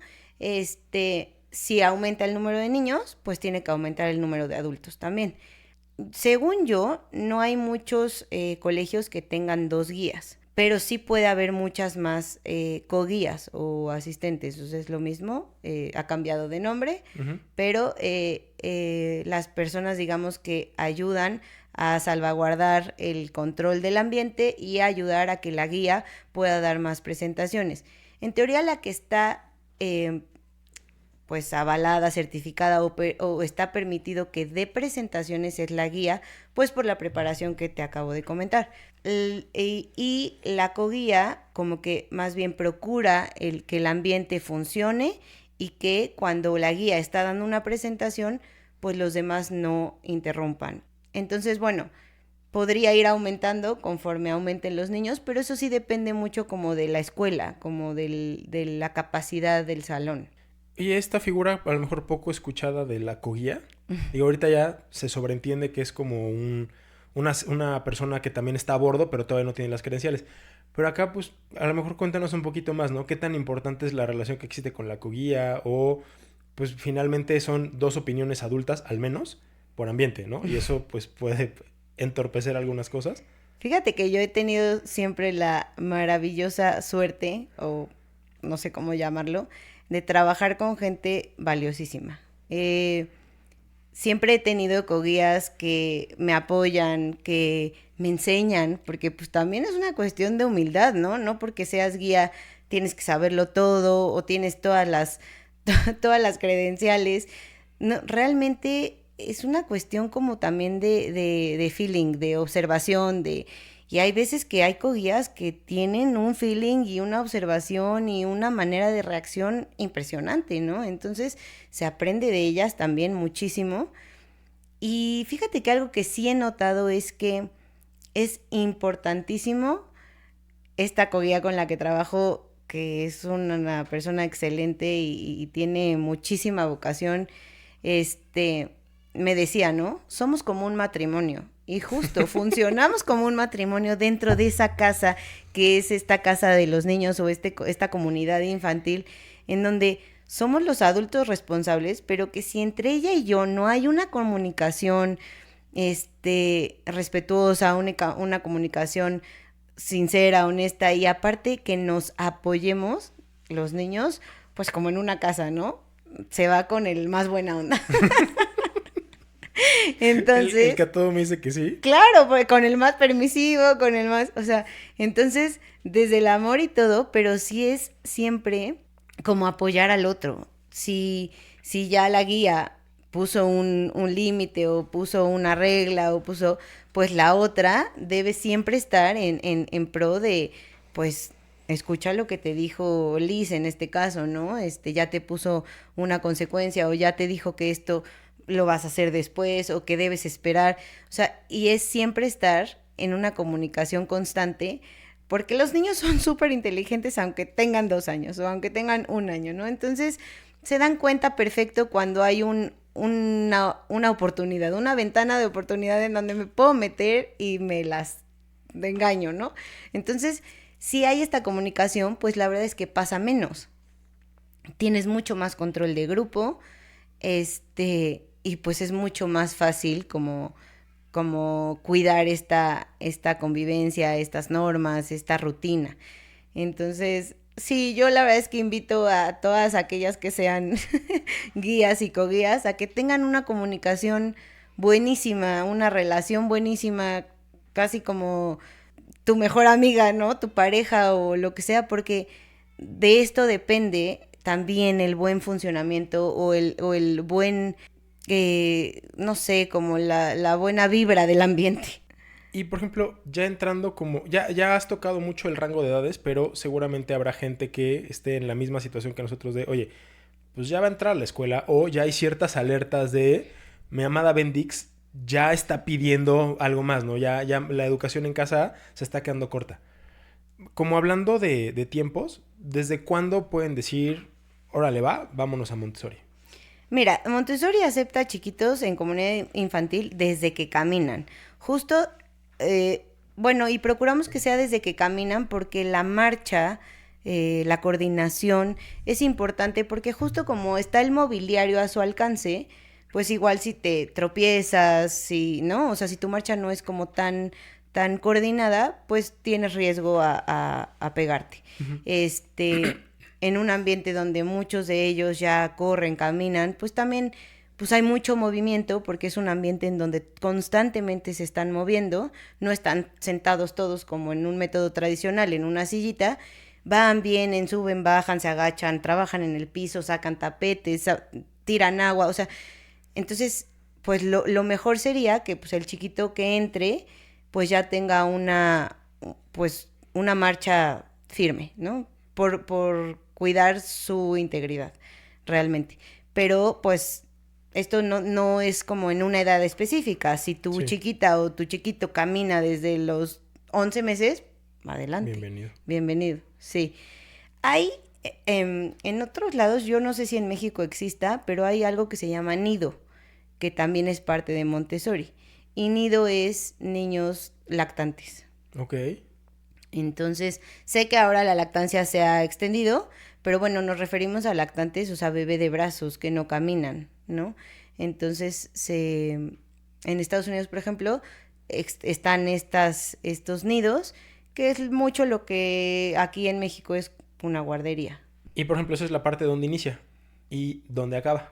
Si aumenta el número de niños, pues tiene que aumentar el número de adultos también. Según yo, no hay muchos colegios que tengan 2 guías, pero sí puede haber muchas más coguías o asistentes. O sea, es lo mismo, ha cambiado de nombre, uh-huh. Pero las personas, digamos, que ayudan a salvaguardar el control del ambiente y a ayudar a que la guía pueda dar más presentaciones. En teoría, la que está pues avalada, certificada o está permitido que dé presentaciones es la guía, pues por la preparación que te acabo de comentar. Y la coguía como que más bien procura que el ambiente funcione y que cuando la guía está dando una presentación, pues los demás no interrumpan. Entonces, bueno, podría ir aumentando conforme aumenten los niños, pero eso sí depende mucho como de la escuela, como de la capacidad del salón. Y esta figura, a lo mejor poco escuchada de la coguía, y ahorita ya se sobreentiende que es como una persona que también está a bordo, pero todavía no tiene las credenciales. Pero acá, pues, a lo mejor cuéntanos un poquito más, ¿no? ¿Qué tan importante es la relación que existe con la coguía? O, pues, finalmente son dos opiniones adultas, al menos, por ambiente, ¿no? Y eso, pues, puede entorpecer algunas cosas. Fíjate que yo he tenido siempre la maravillosa suerte, o no sé cómo llamarlo, de trabajar con gente valiosísima. Siempre he tenido coguías que me apoyan, que me enseñan, porque pues también es una cuestión de humildad, ¿no? No porque seas guía tienes que saberlo todo o tienes todas las credenciales. No, realmente es una cuestión como también de feeling, de observación, y hay veces que hay coguías que tienen un feeling y una observación y una manera de reacción impresionante, ¿no? Entonces se aprende de ellas también muchísimo. Y fíjate que algo que sí he notado es que es importantísimo esta coguía con la que trabajo, que es una persona excelente y tiene muchísima vocación, este, me decía, ¿no? Somos como un matrimonio. Y justo, funcionamos como un matrimonio dentro de esa casa, que es esta casa de los niños o esta comunidad infantil, en donde somos los adultos responsables, pero que si entre ella y yo no hay una comunicación, respetuosa, una comunicación sincera, honesta, y aparte que nos apoyemos, los niños, pues como en una casa, ¿no? Se va con el más buena onda. El Entonces, que a todo me dice que sí. claro, pues con el más permisivo, con el más, o sea, entonces, desde el amor y todo, pero sí es siempre como apoyar al otro. Si ya la guía puso un límite o puso una regla o puso, pues la otra debe siempre estar en pro de, pues, escucha lo que te dijo Liz en este caso, ¿no? Ya te puso una consecuencia o ya te dijo que esto lo vas a hacer después o que debes esperar. O sea, y es siempre estar en una comunicación constante porque los niños son súper inteligentes aunque tengan 2 años o aunque tengan 1 año, ¿no? Entonces se dan cuenta perfecto cuando hay una oportunidad, una ventana de oportunidad en donde me puedo meter y me las engaño, ¿no? Entonces, si hay esta comunicación, pues la verdad es que pasa menos. Tienes mucho más control de grupo, y pues es mucho más fácil como cuidar esta convivencia, estas normas, esta rutina. Entonces, sí, yo la verdad es que invito a todas aquellas que sean guías y coguías a que tengan una comunicación buenísima, una relación buenísima, casi como tu mejor amiga, ¿no? Tu pareja o lo que sea, porque de esto depende también el buen funcionamiento o el buen, no sé, como la buena vibra del ambiente. Y por ejemplo, ya entrando como, ya has tocado mucho el rango de edades, pero seguramente habrá gente que esté en la misma situación que nosotros de, oye, pues ya va a entrar a la escuela o ya hay ciertas alertas de, mi amada Bendix ya está pidiendo algo más, ¿no? Ya la educación en casa se está quedando corta. Como hablando de tiempos, ¿desde cuándo pueden decir, órale va, vámonos a Montessori? Mira, Montessori acepta chiquitos en comunidad infantil desde que caminan. Justo, bueno, y procuramos que sea desde que caminan porque la marcha, la coordinación es importante porque justo como está el mobiliario a su alcance, pues igual si te tropiezas, si, ¿no? O sea, si tu marcha no es como tan coordinada, pues tienes riesgo a pegarte. Ujú. En un ambiente donde muchos de ellos ya corren, caminan, pues también pues hay mucho movimiento porque es un ambiente en donde constantemente se están moviendo, no están sentados todos como en un método tradicional en una sillita, van, vienen, suben, bajan, se agachan, trabajan en el piso, sacan tapetes, tiran agua, o sea, entonces pues lo mejor sería que pues el chiquito que entre pues ya tenga pues una marcha firme, ¿no? Por cuidar su integridad, realmente. Pero pues esto no es como en una edad específica. Si tu Sí, chiquita o tu chiquito camina desde los 11 meses, adelante. bienvenido. Bienvenido, sí. Hay, en otros lados, yo no sé si en México exista, pero hay algo que se llama nido, que también es parte de Montessori. Y nido es niños lactantes. Ok. Entonces, sé que ahora la lactancia se ha extendido, pero bueno, nos referimos a lactantes, o sea, bebé de brazos que no caminan, ¿no? Entonces, en Estados Unidos, por ejemplo, están estos nidos, que es mucho lo que aquí en México es una guardería. Y por ejemplo, esa es la parte donde inicia y donde acaba.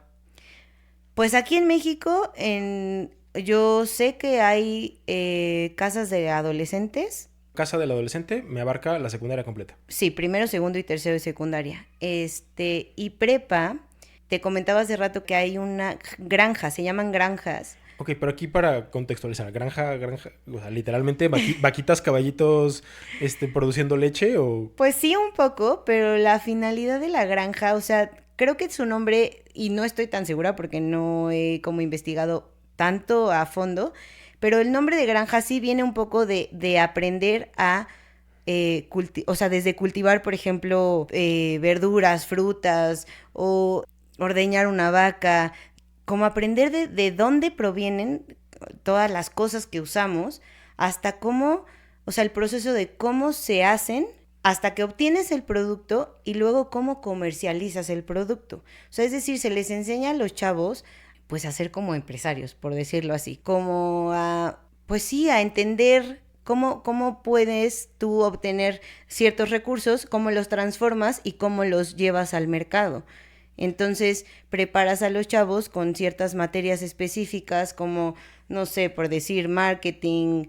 Pues aquí en México, yo sé que hay casas de adolescentes. Casa del adolescente me abarca la secundaria completa. Sí, primero, segundo y tercero de secundaria. Y prepa, te comentaba hace rato que hay una granja, se llaman granjas. Ok, pero aquí para contextualizar, granja, o sea, literalmente vaquitas, caballitos, produciendo leche o... Pues sí, un poco, pero la finalidad de la granja, o sea, creo que su nombre, y no estoy tan segura porque no he como investigado tanto a fondo, pero el nombre de granja sí viene un poco de aprender a, o sea, desde cultivar, por ejemplo, verduras, frutas o ordeñar una vaca, como aprender de dónde provienen todas las cosas que usamos, hasta cómo, o sea, el proceso de cómo se hacen hasta que obtienes el producto y luego cómo comercializas el producto. O sea, es decir, se les enseña a los chavos pues a ser como empresarios, por decirlo así, como a, pues sí, a entender cómo puedes tú obtener ciertos recursos, cómo los transformas y cómo los llevas al mercado. Entonces, preparas a los chavos con ciertas materias específicas como, no sé, por decir, marketing,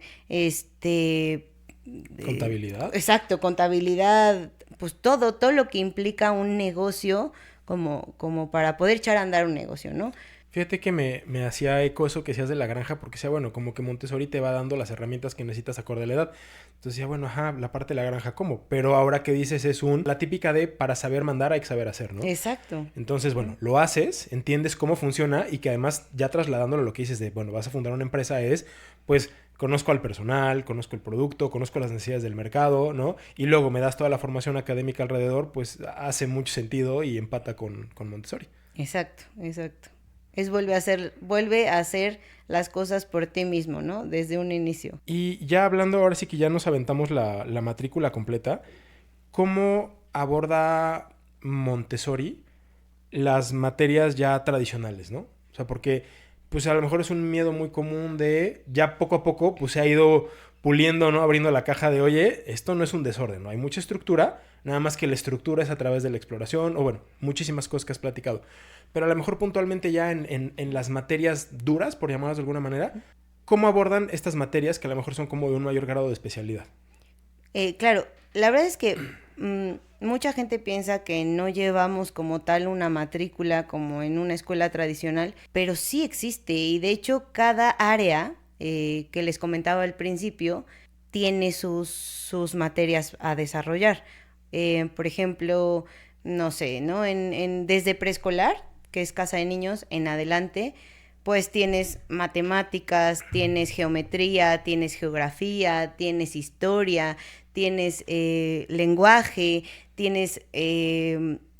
Contabilidad. exacto, contabilidad, pues todo lo que implica un negocio como para poder echar a andar un negocio, ¿no? Fíjate que me hacía eco eso que decías de la granja, porque decía, bueno, como que Montessori te va dando las herramientas que necesitas acorde a la edad. Entonces decía, bueno, ajá, la parte de la granja, ¿cómo? Pero ahora que dices es la típica de para saber mandar hay que saber hacer, ¿no? Exacto. Entonces, bueno, lo haces, entiendes cómo funciona y que además ya trasladándolo a lo que dices de, bueno, vas a fundar una empresa es, pues, conozco al personal, conozco el producto, conozco las necesidades del mercado, ¿no? Y luego me das toda la formación académica alrededor, pues hace mucho sentido y empata con Montessori. Exacto, exacto. Vuelve a hacer las cosas por ti mismo, ¿no? Desde un inicio. Y ya hablando, ahora sí que ya nos aventamos la matrícula completa, ¿cómo aborda Montessori las materias ya tradicionales, ¿no? O sea, porque pues a lo mejor es un miedo muy común de ya poco a poco pues se ha ido puliendo, ¿no? Abriendo la caja de, oye, esto no es un desorden, ¿no? Hay mucha estructura, nada más que la estructura es a través de la exploración, o bueno, muchísimas cosas que has platicado. Pero a lo mejor puntualmente ya en las materias duras, por llamarlas de alguna manera, ¿cómo abordan estas materias que a lo mejor son como de un mayor grado de especialidad? Claro, la verdad es que mucha gente piensa que no llevamos como tal una matrícula como en una escuela tradicional, pero sí existe y de hecho cada área que les comentaba al principio tiene sus materias a desarrollar. Por ejemplo, no sé, ¿no? Desde preescolar, que es casa de niños, en adelante, pues tienes matemáticas, tienes geometría, tienes geografía, tienes historia, tienes lenguaje, tienes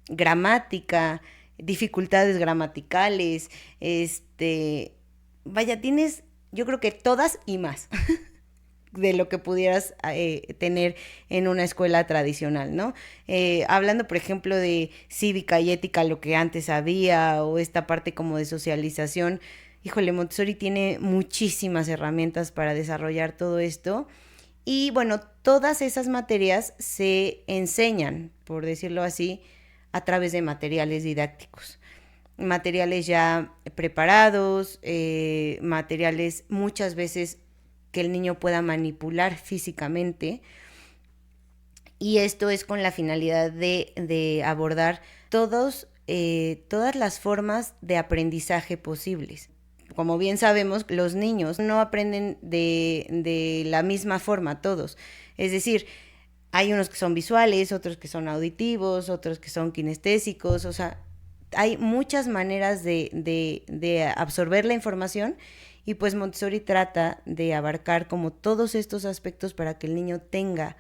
gramática, dificultades gramaticales, vaya, tienes yo creo que todas y más de lo que pudieras tener en una escuela tradicional, ¿no? Hablando, por ejemplo, de cívica y ética, lo que antes había, o esta parte como de socialización, híjole, Montessori tiene muchísimas herramientas para desarrollar todo esto. Y bueno, todas esas materias se enseñan, por decirlo así, a través de materiales didácticos. Materiales ya preparados, materiales muchas veces que el niño pueda manipular físicamente. Y esto es con la finalidad de abordar todas las formas de aprendizaje posibles. como bien sabemos, los niños no aprenden de la misma forma todos. Es decir, hay unos que son visuales, otros que son auditivos, otros que son kinestésicos, o sea, hay muchas maneras de absorber la información y pues Montessori trata de abarcar como todos estos aspectos para que el niño tenga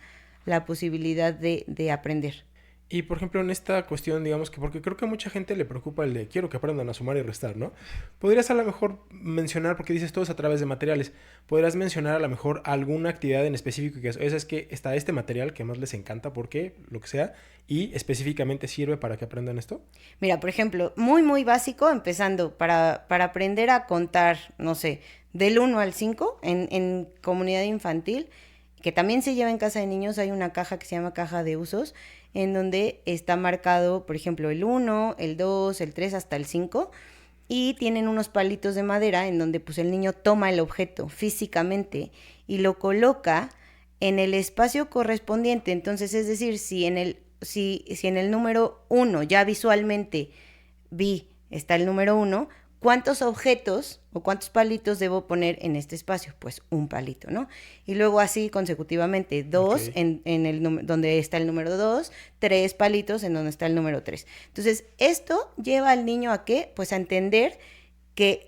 la posibilidad de aprender. Y por ejemplo, en esta cuestión, digamos que, porque creo que a mucha gente le preocupa el de quiero que aprendan a sumar y restar, ¿no? Podrías a lo mejor mencionar, porque dices todos a través de materiales, podrías mencionar a lo mejor alguna actividad en específico que es que está este material que más les encanta, porque lo que sea, y específicamente sirve para que aprendan esto. Mira, por ejemplo, muy, muy básico, empezando para aprender a contar, no sé, del 1 al 5 en comunidad infantil, que también se lleva en casa de niños, hay una caja que se llama caja de usos, en donde está marcado, por ejemplo, el 1, el 2, el 3 hasta el 5, y tienen unos palitos de madera en donde pues el niño toma el objeto físicamente y lo coloca en el espacio correspondiente. Entonces, es decir, si en el número 1 ya visualmente vi está el número 1, ¿cuántos objetos o cuántos palitos debo poner en este espacio? Pues un palito, ¿no? Y luego así consecutivamente, dos Ok. en el donde está el número 2, tres palitos en donde está el número 3. Entonces, esto lleva al niño a qué? Pues a entender que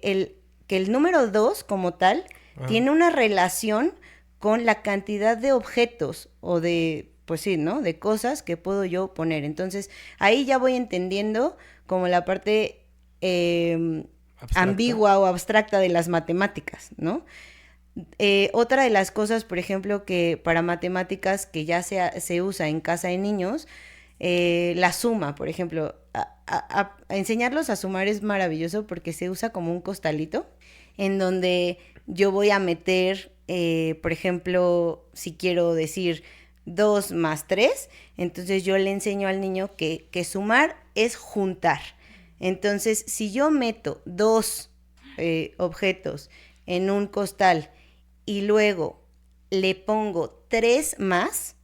el número 2 como tal Ajá. tiene una relación con la cantidad de objetos o de, pues sí, ¿no? De cosas que puedo yo poner. Entonces, ahí ya voy entendiendo como la parte eh, Abstracta. ambigua o abstracta de las matemáticas, ¿no? Otra de las cosas, por ejemplo, que para matemáticas que ya se usa en casa de niños, la suma, por ejemplo, a enseñarlos a sumar es maravilloso porque se usa como un costalito en donde yo voy a meter, por ejemplo, si quiero decir 2 más 3, entonces yo le enseño al niño que sumar es juntar. Entonces, si yo meto dos objetos en un costal y luego le pongo 3 más,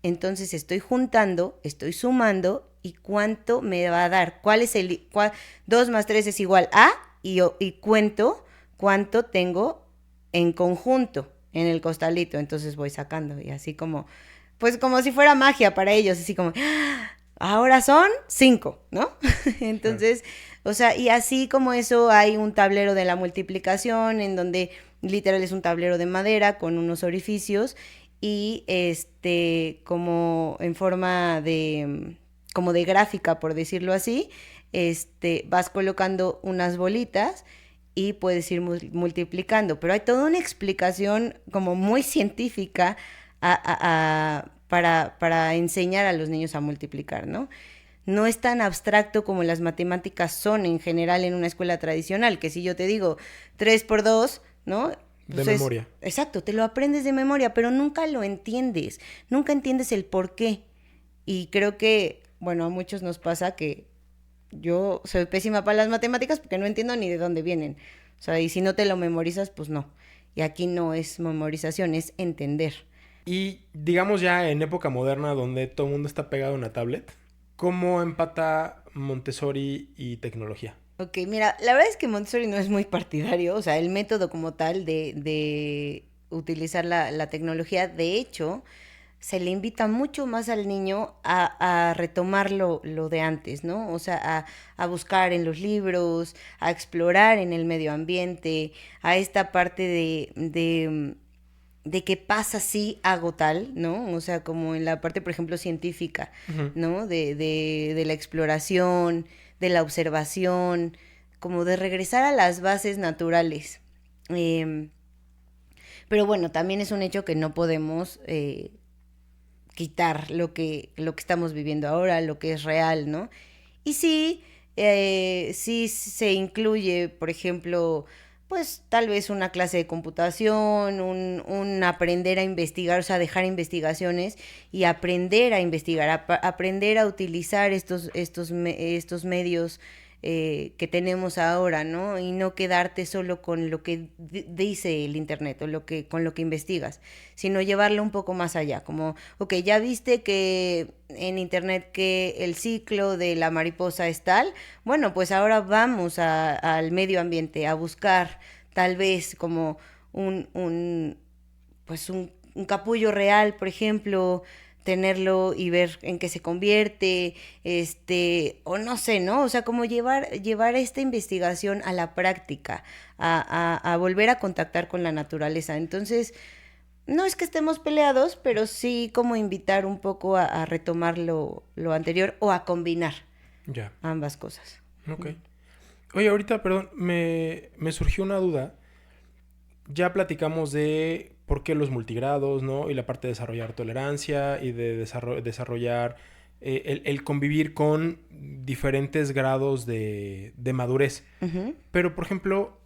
entonces estoy juntando, estoy sumando y cuánto me va a dar. ¿Cuál es 2 más 3 es igual a y cuento cuánto tengo en conjunto en el costalito. Entonces voy sacando y así como, pues como si fuera magia para ellos, así como, ahora son 5, ¿no? Claro. Entonces, o sea, y así como eso hay un tablero de la multiplicación en donde literal es un tablero de madera con unos orificios y como en forma de como de gráfica, por decirlo así, vas colocando unas bolitas y puedes ir multiplicando, pero hay toda una explicación como muy científica para enseñar a los niños a multiplicar, ¿no? No es tan abstracto como las matemáticas son en general en una escuela tradicional, que si yo te digo 3 por 2, ¿no? De Pues memoria. exacto, te lo aprendes de memoria, pero nunca lo entiendes, nunca entiendes el por qué. Y creo que, bueno, a muchos nos pasa que yo soy pésima para las matemáticas porque no entiendo ni de dónde vienen. O sea, y si no te lo memorizas, pues no. Y aquí no es memorización, es entender. Y digamos ya en época moderna donde todo el mundo está pegado a una tablet, ¿cómo empata Montessori y tecnología? Ok, mira, la verdad es que Montessori no es muy partidario, o sea, el método como tal de utilizar la tecnología, de hecho, se le invita mucho más al niño a retomar lo de antes, ¿no? O sea, a buscar en los libros, a explorar en el medio ambiente, a esta parte de qué pasa si hago tal, ¿no? O sea, como en la parte, por ejemplo, científica, Ujú. ¿no? De la exploración, de la observación, como de regresar a las bases naturales. Eh, pero bueno, también es un hecho que no podemos quitar lo que estamos viviendo ahora, lo que es real, ¿no? Y sí, sí se incluye, por ejemplo, pues tal vez una clase de computación, un aprender a investigar, o sea, dejar investigaciones y aprender a investigar, aprender a utilizar estos medios que tenemos ahora, ¿no? Y no quedarte solo con lo que dice el internet o con lo que investigas, sino llevarlo un poco más allá, como, ok, ya viste que en internet que el ciclo de la mariposa es tal, bueno, pues ahora vamos al medio ambiente a buscar tal vez como un pues un capullo real, por ejemplo, tenerlo y ver en qué se convierte, o no sé, ¿no? O sea, como llevar esta investigación a la práctica, a volver a contactar con la naturaleza. Entonces, no es que estemos peleados, pero sí como invitar un poco a retomar lo anterior o a combinar Ya. ambas cosas. Ok. Oye, ahorita, perdón, me surgió una duda. Ya platicamos de por qué los multigrados, ¿no? Y la parte de desarrollar tolerancia y de desarrollar el convivir con diferentes grados de madurez. Ujú. Pero, por ejemplo,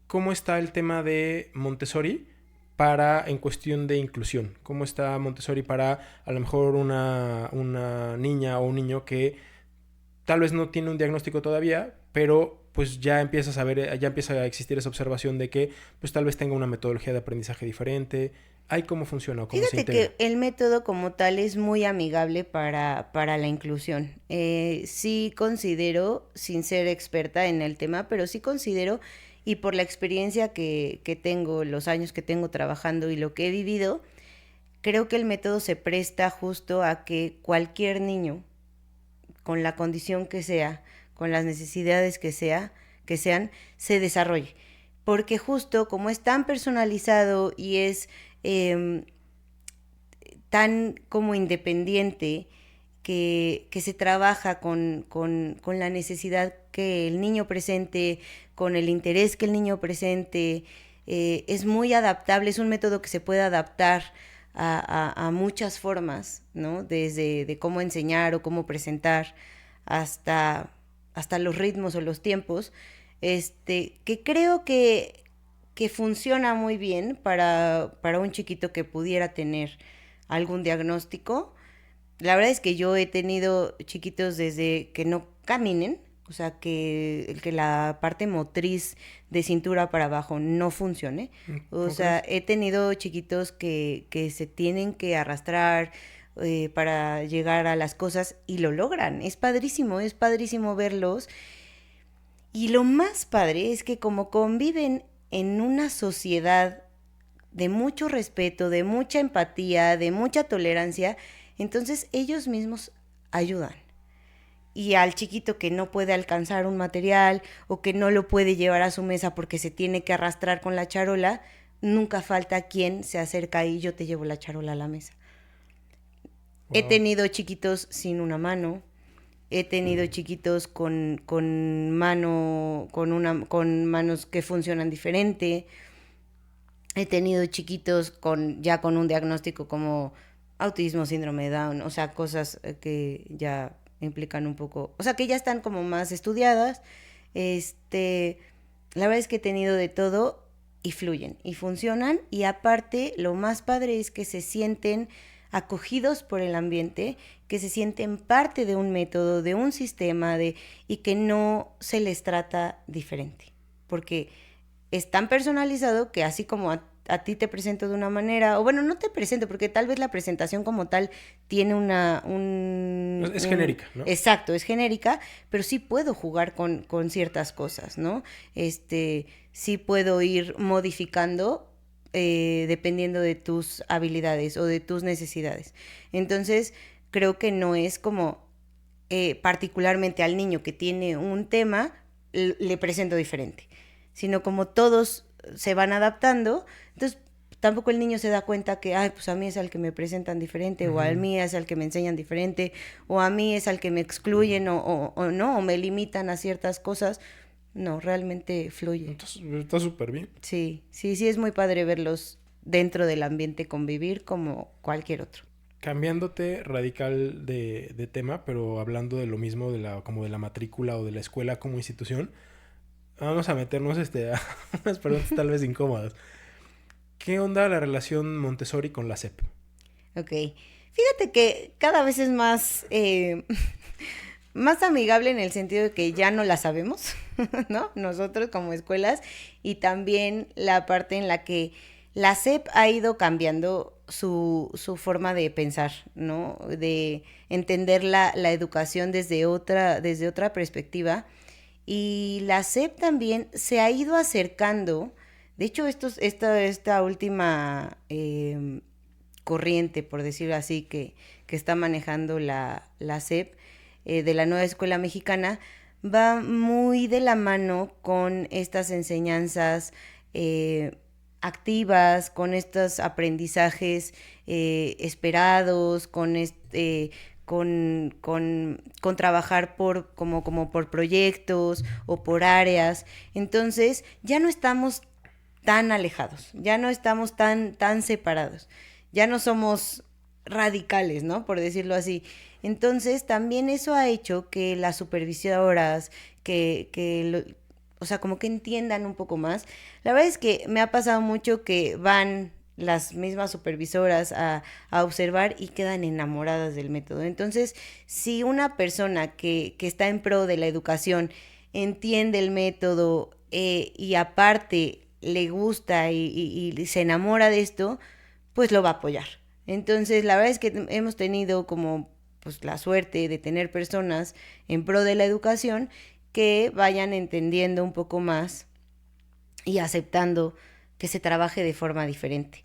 ¿cómo está el tema de Montessori para en cuestión de inclusión? ¿Cómo está Montessori para a lo mejor una niña o un niño que tal vez no tiene un diagnóstico todavía, pero pues ya empieza a saber, ya empieza a existir esa observación de que pues tal vez tenga una metodología de aprendizaje diferente? ¿Hay cómo funciona o cómo se Fíjate integra? que el método como tal es muy amigable para la inclusión. Sí considero, sin ser experta en el tema, pero sí considero, y por la experiencia que tengo, los años que tengo trabajando y lo que he vivido, creo que el método se presta justo a que cualquier niño, con la condición que sea, con las necesidades que sean, se desarrolle. Porque justo como es tan personalizado y es tan como independiente que se trabaja con la necesidad que el niño presente, con el interés que el niño presente, es muy adaptable, es un método que se puede adaptar a muchas formas, ¿no? Desde de cómo enseñar o cómo presentar hasta, hasta los ritmos o los tiempos, que creo que funciona muy bien para un chiquito que pudiera tener algún diagnóstico. La verdad es que yo he tenido chiquitos desde que no caminen, o sea, que la parte motriz de cintura para abajo no funcione. O ¿Cómo sea, crees? he tenido chiquitos que se tienen que arrastrar para llegar a las cosas y lo logran. Es padrísimo verlos. Y lo más padre es que como conviven en una sociedad de mucho respeto, de mucha empatía, de mucha tolerancia, entonces ellos mismos ayudan. Y al chiquito que no puede alcanzar un material o que no lo puede llevar a su mesa porque se tiene que arrastrar con la charola, nunca falta quien se acerca y yo te llevo la charola a la mesa. He Wow. tenido chiquitos sin una mano, he tenido chiquitos con manos que funcionan diferente. He tenido chiquitos ya con un diagnóstico como autismo, síndrome de Down, o sea, cosas que ya implican un poco, o sea, que ya están como más estudiadas. Este, la verdad es que he tenido de todo y fluyen y funcionan, y aparte lo más padre es que se sienten acogidos por el ambiente, que se sienten parte de un método, de un sistema, y que no se les trata diferente, porque es tan personalizado que así como a ti te presento de una manera, o bueno, no te presento, porque tal vez la presentación como tal tiene Es genérica, ¿no? exacto, es genérica, pero sí puedo jugar con ciertas cosas, ¿no? Sí puedo ir modificando dependiendo de tus habilidades o de tus necesidades. Entonces, creo que no es como particularmente al niño que tiene un tema, le presento diferente, sino como todos se van adaptando, entonces tampoco el niño se da cuenta que, ay, pues a mí es al que me presentan diferente, o a Ujú. mí es al que me enseñan diferente, o a mí es al que me excluyen, o no, o me limitan a ciertas cosas. No, realmente fluye. Entonces, está súper bien. Sí, sí, sí, es muy padre verlos dentro del ambiente convivir como cualquier otro. Cambiándote radical de tema, pero hablando de lo mismo, como de la matrícula o de la escuela como institución, vamos a meternos a unas preguntas tal vez incómodas. ¿Qué onda la relación Montessori con la SEP? Ok. Fíjate que cada vez es más más amigable en el sentido de que ya no la sabemos, ¿no? Nosotros como escuelas, y también la parte en la que la SEP ha ido cambiando su forma de pensar, ¿no? De entender la educación desde otra perspectiva. Y la SEP también se ha ido acercando, de hecho, esta última corriente, por decirlo así, que está manejando la SEP, de la nueva escuela mexicana, va muy de la mano con estas enseñanzas activas, con estos aprendizajes esperados, con trabajar como por proyectos o por áreas. Entonces, ya no estamos tan alejados, ya no estamos tan separados, ya no somos radicales, ¿no? Por decirlo así. Entonces, también eso ha hecho que las supervisoras, o sea, como que entiendan un poco más. La verdad es que me ha pasado mucho que van las mismas supervisoras a observar y quedan enamoradas del método. Entonces, si una persona que está en pro de la educación entiende el método y aparte le gusta y se enamora de esto, pues lo va a apoyar. Entonces, la verdad es que hemos tenido como pues la suerte de tener personas en pro de la educación que vayan entendiendo un poco más y aceptando que se trabaje de forma diferente.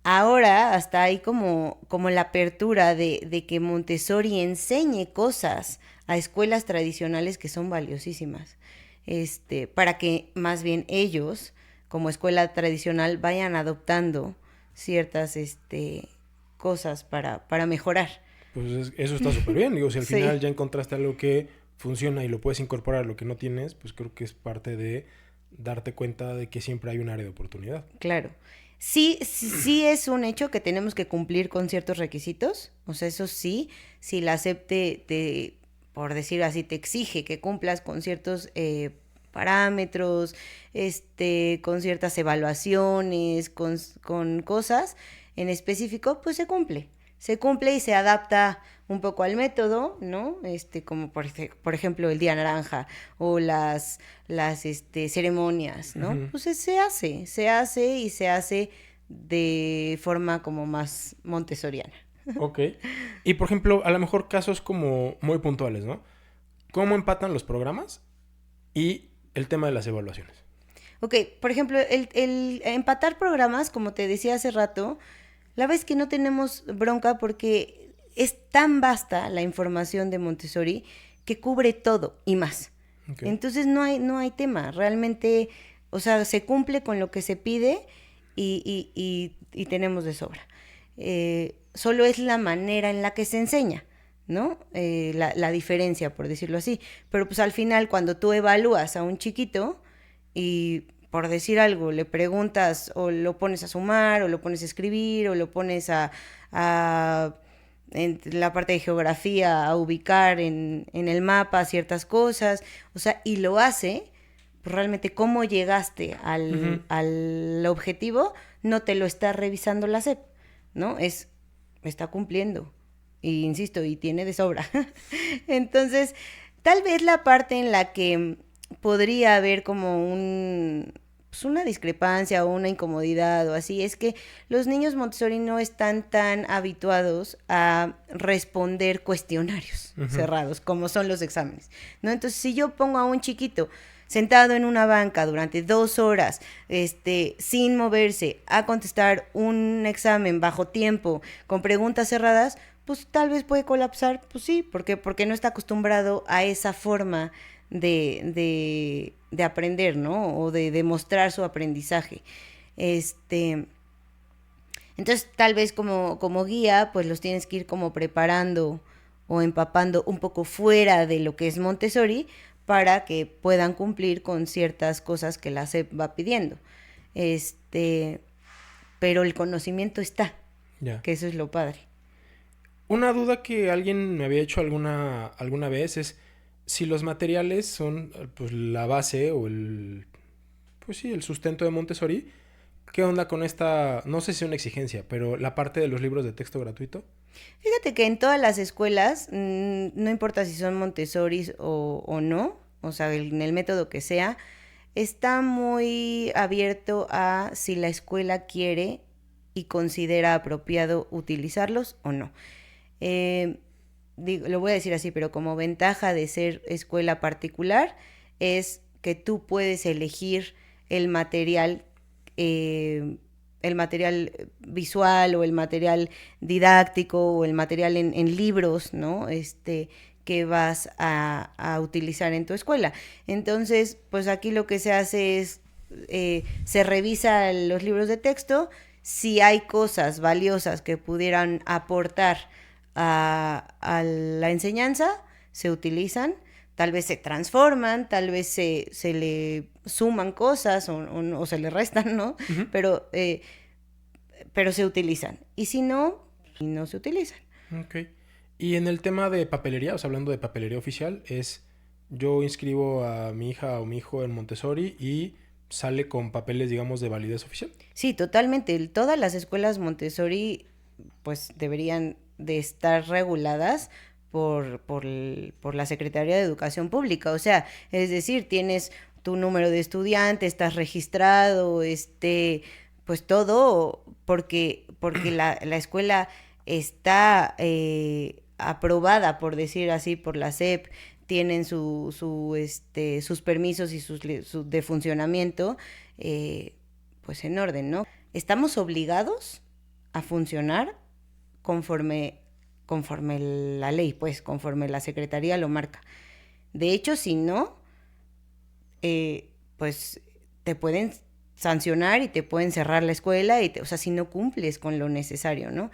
Ahora hasta hay como la apertura de que Montessori enseñe cosas a escuelas tradicionales que son valiosísimas, para que más bien ellos, como escuela tradicional, vayan adoptando ciertas cosas para mejorar. Pues eso está súper bien. Digo, si al final Sí, ya encontraste algo que funciona y lo puedes incorporar a lo que no tienes, pues creo que es parte de darte cuenta de que siempre hay un área de oportunidad. claro. Sí, sí es un hecho que tenemos que cumplir con ciertos requisitos, o sea, eso sí, si la SEP por decir así, te exige que cumplas con ciertos parámetros, con ciertas evaluaciones, con cosas en específico, pues se cumple y se adapta un poco al método, ¿no? Como por ejemplo el Día Naranja o las ceremonias, ¿no? Ujú. Pues se hace y se hace de forma como más montessoriana. Ok. Y por ejemplo, a lo mejor casos como muy puntuales, ¿no? ¿Cómo empatan los programas y el tema de las evaluaciones? Ok, por ejemplo, el empatar programas, como te decía hace rato, la verdad es que no tenemos bronca porque es tan vasta la información de Montessori que cubre todo y más. Ok. Entonces no hay tema, realmente, o sea, se cumple con lo que se pide y tenemos de sobra. Solo es la manera en la que se enseña, ¿no? La diferencia, por decirlo así. Pero pues al final, cuando tú evalúas a un chiquito y por decir algo, le preguntas o lo pones a sumar o lo pones a escribir o lo pones a en la parte de geografía a ubicar en el mapa ciertas cosas, o sea, y lo hace, pues realmente cómo llegaste Ujú. al objetivo, no te lo está revisando la SEP, ¿no? Está cumpliendo, y insisto, y tiene de sobra. Entonces, tal vez la parte en la que podría haber como pues una discrepancia o una incomodidad o así, es que los niños Montessori no están tan habituados a responder cuestionarios Ujú. cerrados como son los exámenes, ¿no? Entonces, si yo pongo a un chiquito sentado en una banca durante 2 horas, sin moverse, a contestar un examen bajo tiempo, con preguntas cerradas, pues tal vez puede colapsar, pues sí, porque no está acostumbrado a esa forma de aprender, ¿no? O de demostrar su aprendizaje. Este, entonces, tal vez como guía, pues los tienes que ir como preparando o empapando un poco fuera de lo que es Montessori para que puedan cumplir con ciertas cosas que la SEP va pidiendo. Este, pero el conocimiento está, Ya. que eso es lo padre. Una duda que alguien me había hecho alguna vez es si los materiales son pues la base o pues sí, el sustento de Montessori. ¿Qué onda con esta? No sé si es una exigencia, pero la parte de los libros de texto gratuito. Fíjate que en todas las escuelas, no importa si son Montessoris o no, o sea, en el método que sea, está muy abierto a si la escuela quiere y considera apropiado utilizarlos o no. Eh, lo voy a decir así, pero como ventaja de ser escuela particular es que tú puedes elegir el material, eh, el material visual o el material didáctico o el material en libros, ¿no? Que vas a utilizar en tu escuela. Entonces, pues aquí lo que se hace es, se revisa los libros de texto, si hay cosas valiosas que pudieran aportar a la enseñanza, se utilizan, tal vez se transforman, tal vez se le suman cosas o se le restan, ¿no? Ujú. Pero, pero se utilizan. Y si no, no se utilizan. Ok. Y en el tema de papelería, o sea, hablando de papelería oficial, es yo inscribo a mi hija o mi hijo en Montessori y sale con papeles, digamos, de validez oficial. Sí, totalmente. Todas las escuelas Montessori pues deberían de estar reguladas por la Secretaría de Educación Pública. O sea, es decir, tienes tu número de estudiante, estás registrado, pues todo, porque la escuela está aprobada, por decir así, por la SEP, tienen sus permisos y de funcionamiento, pues en orden, ¿no? Estamos obligados a funcionar conforme, conforme la ley, pues, conforme la Secretaría lo marca. De hecho, si no, pues te pueden sancionar y te pueden cerrar la escuela, o sea, si no cumples con lo necesario, ¿no?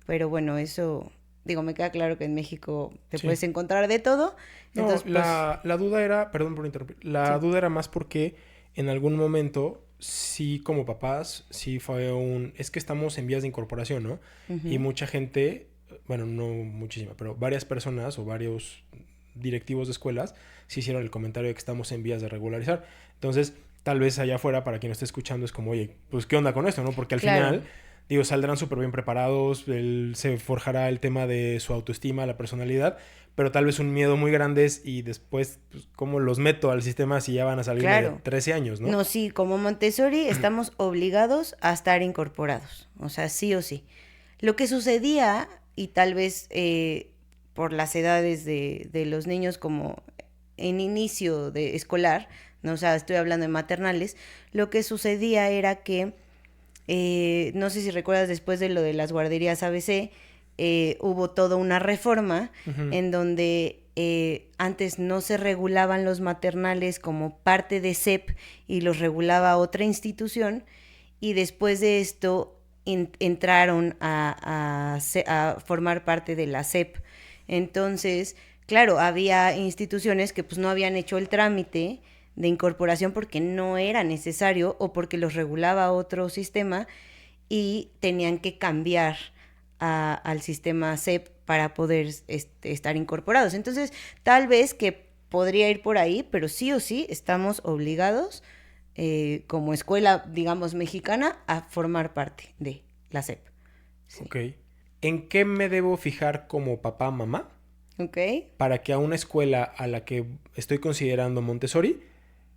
Pero bueno, eso, digo, me queda claro que en México te Sí. puedes encontrar de todo. No, Entonces, pues, la duda era, perdón por interrumpir, la sí. duda era más porque en algún momento, sí como papás, sí fue es que estamos en vías de incorporación, ¿no? Y Ujú. mucha gente, bueno, no muchísima, pero varias personas o varios directivos de escuelas sí hicieron el comentario de que estamos en vías de regularizar. Entonces, tal vez allá afuera, para quien lo esté escuchando, es como, oye, pues, ¿qué onda con esto, no? Porque al Claro. final, digo, saldrán súper bien preparados, se forjará el tema de su autoestima, la personalidad, pero tal vez un miedo muy grande es, y después, pues, ¿cómo los meto al sistema si ya van a salirme de Claro. 13 años, no? No, sí, como Montessori estamos obligados a estar incorporados, o sea, sí o sí. Lo que sucedía, y tal vez por las edades de los niños como en inicio de escolar, no, o sea, estoy hablando de maternales, lo que sucedía era que, no sé si recuerdas después de lo de las guarderías ABC, hubo toda una reforma Ujú. en donde antes no se regulaban los maternales como parte de SEP y los regulaba otra institución, y después de esto entraron a formar parte de la SEP. Entonces, claro, había instituciones que pues no habían hecho el trámite de incorporación porque no era necesario o porque los regulaba otro sistema y tenían que cambiar al sistema SEP para poder estar incorporados. Entonces, tal vez que podría ir por ahí, pero sí o sí estamos obligados, como escuela, digamos, mexicana, a formar parte de la SEP. Sí. Ok. ¿En qué me debo fijar como papá, mamá, ¿Ok? para que a una escuela a la que estoy considerando Montessori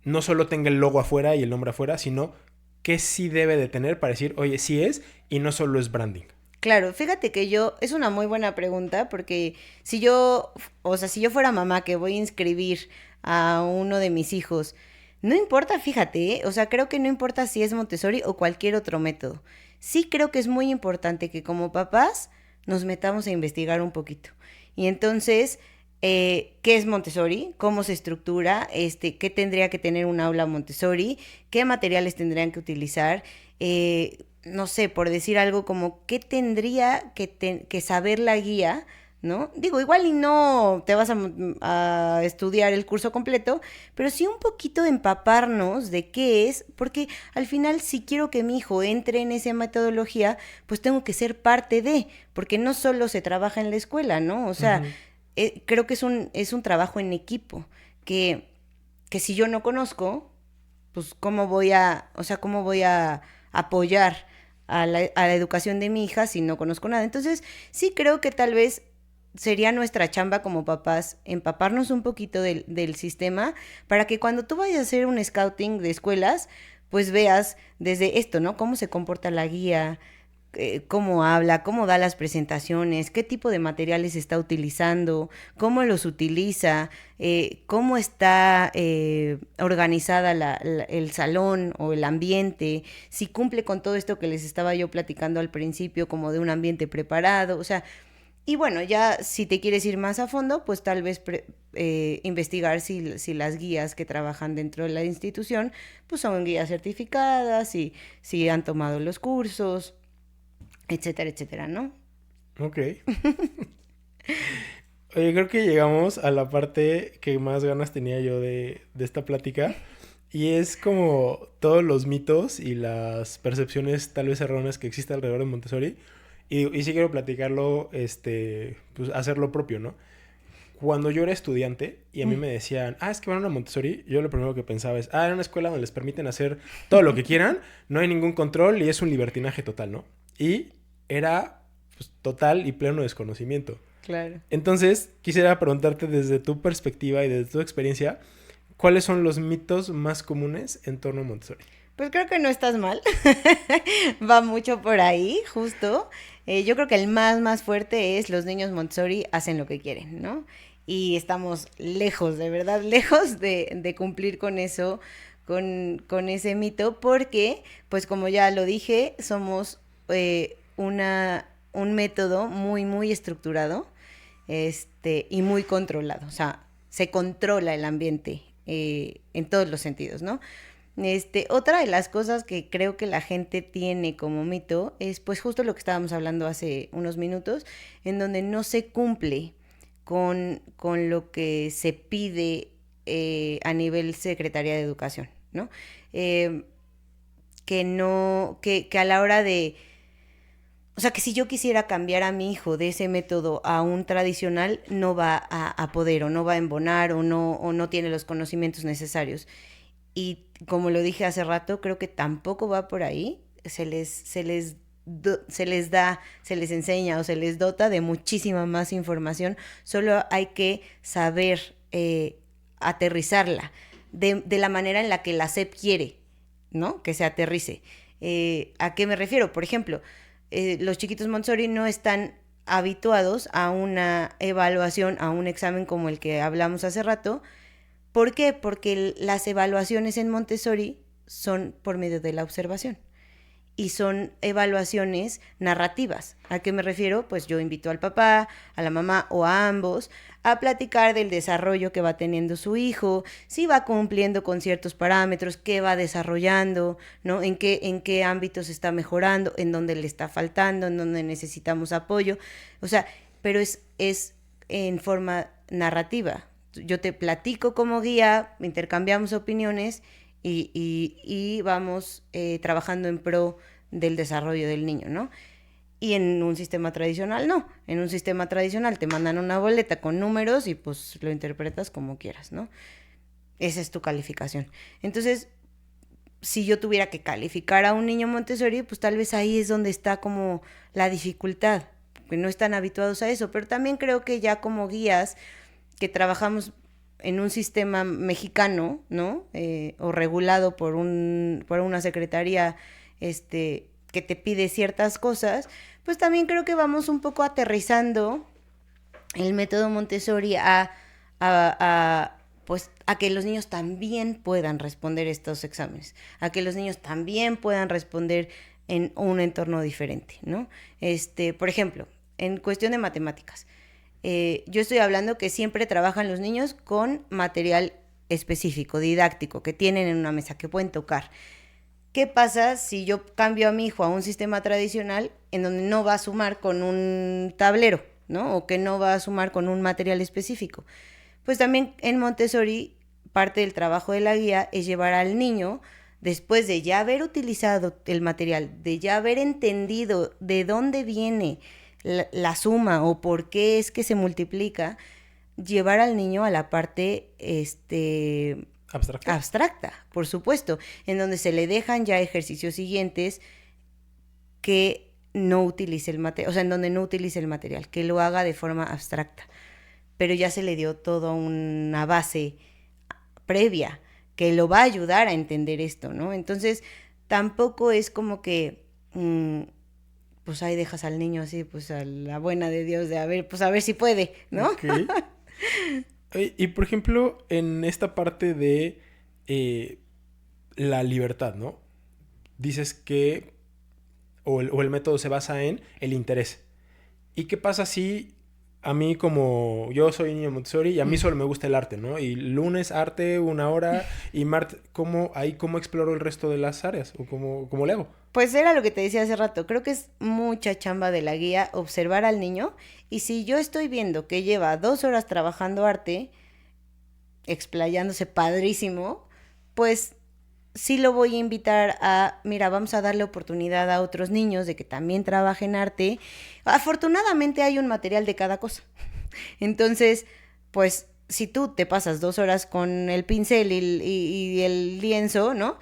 no solo tenga el logo afuera y el nombre afuera, sino qué sí debe de tener para decir, oye, sí es, y no solo es branding? Claro, fíjate que es una muy buena pregunta porque si yo, o sea, si yo fuera mamá que voy a inscribir a uno de mis hijos, no importa, fíjate, o sea, creo que no importa si es Montessori o cualquier otro método. Sí creo que es muy importante que como papás nos metamos a investigar un poquito. Y entonces, ¿qué es Montessori? ¿Cómo se estructura? ¿Qué tendría que tener un aula Montessori? ¿Qué materiales tendrían que utilizar? No sé, por decir algo como, ¿qué tendría que saber la guía? ¿No? Digo, igual y no te vas a estudiar el curso completo, pero sí un poquito empaparnos de qué es, porque al final si quiero que mi hijo entre en esa metodología, pues tengo que ser parte de, porque no solo se trabaja en la escuela, ¿no? O sea, Ujú. creo que es un trabajo en equipo, que si yo no conozco, pues cómo voy a, o sea, cómo voy a apoyar a la educación de mi hija si no conozco nada. Entonces, sí creo que tal vez sería nuestra chamba como papás empaparnos un poquito del sistema para que cuando tú vayas a hacer un scouting de escuelas, pues veas desde esto, ¿no? Cómo se comporta la guía, cómo habla, cómo da las presentaciones, qué tipo de materiales está utilizando, cómo los utiliza, cómo está organizada el salón o el ambiente, si cumple con todo esto que les estaba yo platicando al principio, como de un ambiente preparado, o sea, y bueno, ya si te quieres ir más a fondo, pues tal vez investigar si las guías que trabajan dentro de la institución, pues son guías certificadas, si han tomado los cursos, etcétera, etcétera, ¿no? Ok. Oye, creo que llegamos a la parte que más ganas tenía yo de esta plática. Y es como todos los mitos y las percepciones tal vez erróneas que existen alrededor de Montessori. Y sí quiero platicarlo, pues hacer lo propio, ¿no? Cuando yo era estudiante y a mí me decían, es que van a una Montessori, yo lo primero que pensaba es, era una escuela donde les permiten hacer todo lo que quieran, no hay ningún control y es un libertinaje total, ¿no? Y era pues, total y pleno desconocimiento. Claro. Entonces, quisiera preguntarte desde tu perspectiva y desde tu experiencia, ¿cuáles son los mitos más comunes en torno a Montessori? Pues creo que no estás mal. Va mucho por ahí, justo. Yo creo que el más fuerte es los niños Montessori hacen lo que quieren, ¿no? Y estamos lejos, de verdad, lejos de cumplir con eso, con ese mito, porque, pues como ya lo dije, somos un método muy estructurado, y muy controlado. O sea, se controla el ambiente en todos los sentidos, ¿no? Otra de las cosas que creo que la gente tiene como mito es pues justo lo que estábamos hablando hace unos minutos, en donde no se cumple con lo que se pide a nivel Secretaría de Educación, ¿no? Eh, que no, que a la hora de, o sea, que si yo quisiera cambiar a mi hijo de ese método a un tradicional, no va a poder, o no va a embonar, o no tiene los conocimientos necesarios. Y como lo dije hace rato, creo que tampoco va por ahí. Se les da, se les enseña o se les dota de muchísima más información. Solo hay que saber aterrizarla de la manera en la que la SEP quiere, ¿no? Que se aterrice. ¿A qué me refiero? Por ejemplo, los chiquitos Montessori no están habituados a una evaluación, a un examen como el que hablamos hace rato. ¿Por qué? Porque las evaluaciones en Montessori son por medio de la observación y son evaluaciones narrativas. ¿A qué me refiero? Pues yo invito al papá, a la mamá o a ambos a platicar del desarrollo que va teniendo su hijo, si va cumpliendo con ciertos parámetros, qué va desarrollando, ¿no? En qué ámbitos está mejorando, en dónde le está faltando, en dónde necesitamos apoyo. O sea, pero es en forma narrativa. Yo te platico como guía, intercambiamos opiniones y vamos trabajando en pro del desarrollo del niño, ¿no? Y en un sistema tradicional no. En un sistema tradicional te mandan una boleta con números y pues lo interpretas como quieras, ¿no? Esa es tu calificación. Entonces, si yo tuviera que calificar a un niño Montessori, pues tal vez ahí es donde está como la dificultad, que no están habituados a eso. Pero también creo que ya como guías que trabajamos en un sistema mexicano, ¿no? O regulado por una secretaría que te pide ciertas cosas, pues también creo que vamos un poco aterrizando el método Montessori pues, a que los niños también puedan responder estos exámenes, a que los niños también puedan responder en un entorno diferente, ¿no? Por ejemplo, en cuestión de matemáticas, yo estoy hablando que siempre trabajan los niños con material específico, didáctico, que tienen en una mesa, que pueden tocar. ¿Qué pasa si yo cambio a mi hijo a un sistema tradicional en donde no va a sumar con un tablero, ¿no? O que no va a sumar con un material específico? Pues también en Montessori parte del trabajo de la guía es llevar al niño, después de ya haber utilizado el material, de ya haber entendido de dónde viene la suma o por qué es que se multiplica, llevar al niño a la parte abstracta, por supuesto, en donde se le dejan ya ejercicios siguientes que no utilice el material, o sea, en donde no utilice el material, que lo haga de forma abstracta. Pero ya se le dio toda una base previa que lo va a ayudar a entender esto, ¿no? Entonces, tampoco es como que, pues ahí dejas al niño así, pues a la buena de Dios de a ver, pues a ver si puede, ¿no? Ok. Y por ejemplo, en esta parte de la libertad, ¿no? Dices que, o el método se basa en el interés. ¿Y qué pasa si a mí, como yo soy niño Montessori y a mí solo me gusta el arte, ¿no? Y lunes arte 1 hora y martes, ¿cómo exploro el resto de las áreas? ¿O cómo le hago? Pues era lo que te decía hace rato, creo que es mucha chamba de la guía observar al niño y si yo estoy viendo que lleva 2 horas trabajando arte, explayándose padrísimo, pues sí lo voy a invitar a, mira, vamos a darle oportunidad a otros niños de que también trabajen arte. Afortunadamente hay un material de cada cosa. Entonces, pues si tú te pasas 2 horas con el pincel y el lienzo, ¿no?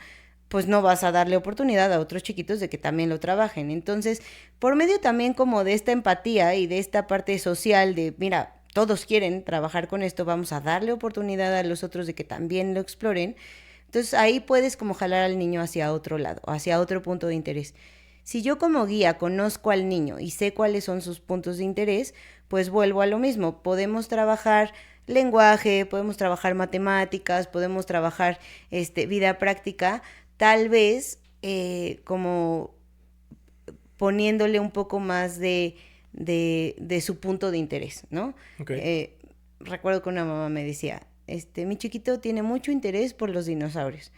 Pues no vas a darle oportunidad a otros chiquitos de que también lo trabajen. Entonces, por medio también como de esta empatía y de esta parte social de, mira, todos quieren trabajar con esto, vamos a darle oportunidad a los otros de que también lo exploren. Entonces ahí puedes como jalar al niño hacia otro lado, hacia otro punto de interés. Si yo como guía conozco al niño y sé cuáles son sus puntos de interés, pues vuelvo a lo mismo. Podemos trabajar lenguaje, podemos trabajar matemáticas, podemos trabajar vida práctica, tal vez como poniéndole un poco más de su punto de interés, ¿no? Okay. Recuerdo que una mamá me decía, mi chiquito tiene mucho interés por los dinosaurios.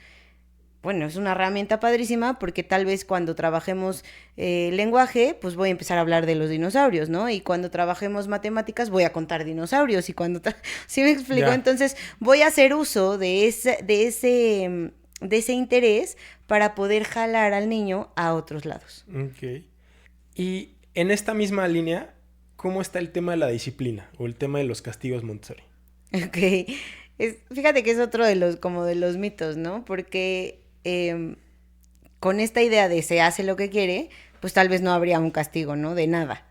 Bueno, es una herramienta padrísima porque tal vez cuando trabajemos lenguaje, pues voy a empezar a hablar de los dinosaurios, ¿no? Y cuando trabajemos matemáticas voy a contar dinosaurios y cuando... ¿Sí me explico? Ya. Entonces voy a hacer uso de ese interés para poder jalar al niño a otros lados. Ok. Y en esta misma línea, ¿cómo está el tema de la disciplina o el tema de los castigos Montessori? Ok. Fíjate que es otro de los mitos, ¿no? Porque con esta idea de se hace lo que quiere, pues tal vez no habría un castigo, ¿no? De nada.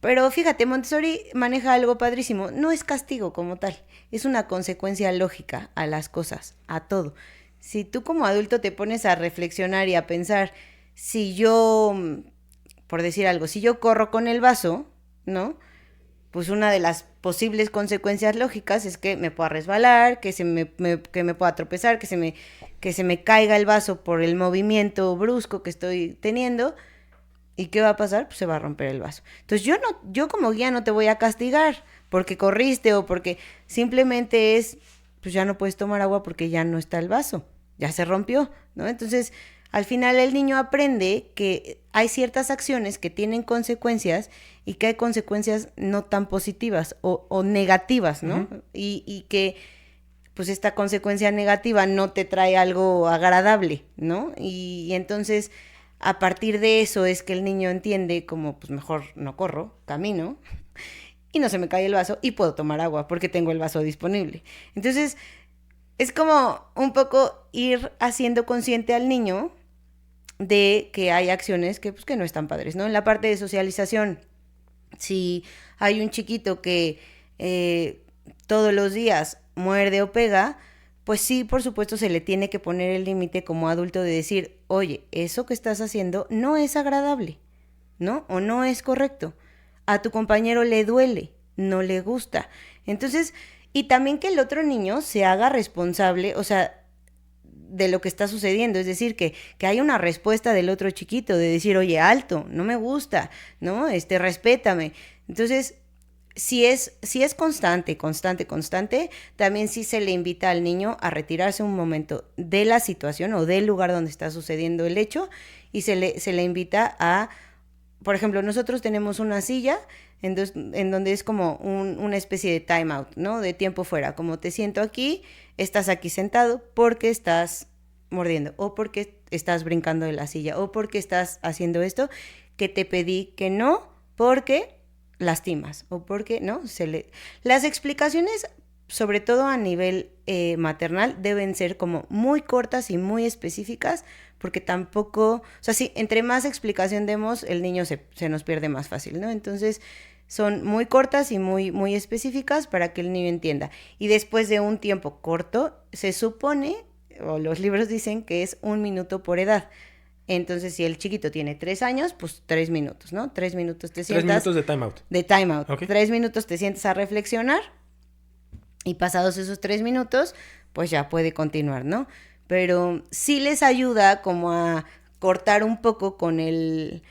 Pero fíjate, Montessori maneja algo padrísimo. No es castigo como tal, es una consecuencia lógica a las cosas, a todo. Si tú como adulto te pones a reflexionar y a pensar, si yo, por decir algo, si yo corro con el vaso, ¿no? Pues una de las posibles consecuencias lógicas es que me pueda resbalar, que me pueda tropezar, que se me caiga el vaso por el movimiento brusco que estoy teniendo. ¿Y qué va a pasar? Pues se va a romper el vaso. Entonces yo como guía no te voy a castigar porque corriste o porque simplemente pues ya no puedes tomar agua porque ya no está el vaso, ya se rompió, ¿no? Entonces, al final el niño aprende que hay ciertas acciones que tienen consecuencias y que hay consecuencias no tan positivas o negativas, ¿no? Ujú. Y que pues esta consecuencia negativa no te trae algo agradable, ¿no? Y entonces a partir de eso es que el niño entiende como pues mejor no corro, camino y no se me cae el vaso y puedo tomar agua porque tengo el vaso disponible. Entonces es como un poco ir haciendo consciente al niño de que hay acciones que no están padres, ¿no? En la parte de socialización, si hay un chiquito que todos los días muerde o pega, pues sí, por supuesto, se le tiene que poner el límite como adulto de decir, oye, eso que estás haciendo no es agradable, ¿no? O no es correcto. A tu compañero le duele, no le gusta. Entonces, y también que el otro niño se haga responsable, o sea, de lo que está sucediendo, es decir, que hay una respuesta del otro chiquito, de decir, oye, alto, no me gusta, ¿no? Respétame. Entonces, si es constante, constante, constante, también sí se le invita al niño a retirarse un momento de la situación o del lugar donde está sucediendo el hecho y se le invita a, por ejemplo, nosotros tenemos una silla en donde es como una especie de time out, ¿no? De tiempo fuera, como te siento aquí, estás aquí sentado porque estás mordiendo o porque estás brincando de la silla o porque estás haciendo esto que te pedí que no porque lastimas o porque, ¿no? Las explicaciones, sobre todo a nivel maternal, deben ser como muy cortas y muy específicas porque tampoco, o sea, sí, entre más explicación demos, el niño se nos pierde más fácil, ¿no? Entonces, son muy cortas y muy específicas para que el niño entienda. Y después de un tiempo corto, se supone, o los libros dicen que es 1 minuto por edad. Entonces, si el chiquito tiene 3 años, pues 3 minutos, ¿no? 3 minutos te sientas. 3 minutos de timeout. De timeout. Ok. 3 minutos te sientas a reflexionar y pasados esos 3 minutos, pues ya puede continuar, ¿no? Pero sí les ayuda como a cortar un poco con el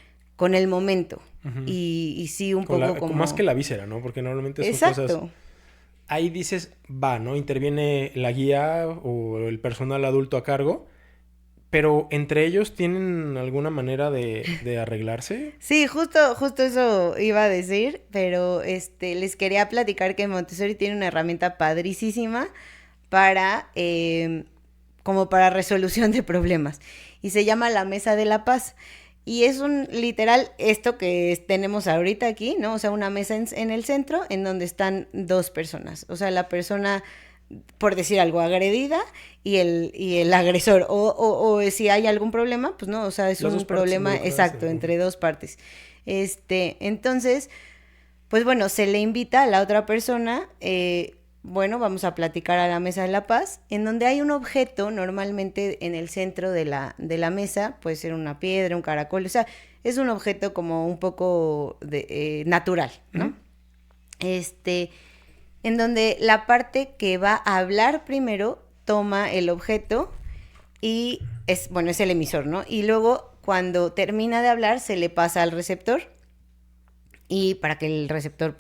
momento. Ujú. Y sí, un Con poco como... más que la víscera, ¿no? Porque normalmente son Exacto. cosas... Ahí dices, va, ¿no? Interviene la guía o el personal adulto a cargo, pero ¿entre ellos tienen alguna manera de arreglarse? Sí, justo eso iba a decir, pero les quería platicar que Montessori tiene una herramienta padricísima para, como para resolución de problemas, y se llama la Mesa de la Paz. Y es literal, esto que tenemos ahorita aquí, ¿no? O sea, una mesa en el centro en donde están dos personas. O sea, la persona, por decir algo, agredida y el agresor. O si hay algún problema, pues no, o sea, es Las un dos partes problema involucradas, exacto entre dos partes. Entonces, pues bueno, se le invita a la otra persona, bueno, vamos a platicar a la Mesa de la Paz, en donde hay un objeto normalmente en el centro de la mesa, puede ser una piedra, un caracol, o sea, es un objeto como un poco natural, ¿no? Ujú. En donde la parte que va a hablar primero toma el objeto y es el emisor, ¿no? Y luego cuando termina de hablar se le pasa al receptor y para que el receptor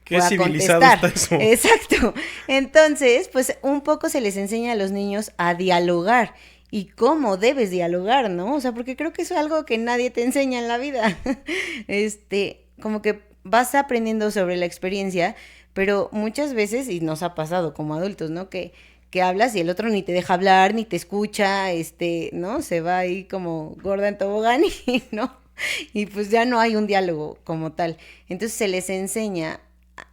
Qué civilizado contestar. está eso. Exacto. Entonces, pues un poco se les enseña a los niños a dialogar y cómo debes dialogar, ¿no? O sea, porque creo que eso es algo que nadie te enseña en la vida. Como que vas aprendiendo sobre la experiencia, pero muchas veces, y nos ha pasado como adultos, ¿no? Que hablas y el otro ni te deja hablar, ni te escucha, ¿no? Se va ahí como gorda en tobogán y, ¿no? Y pues ya no hay un diálogo como tal. Entonces se les enseña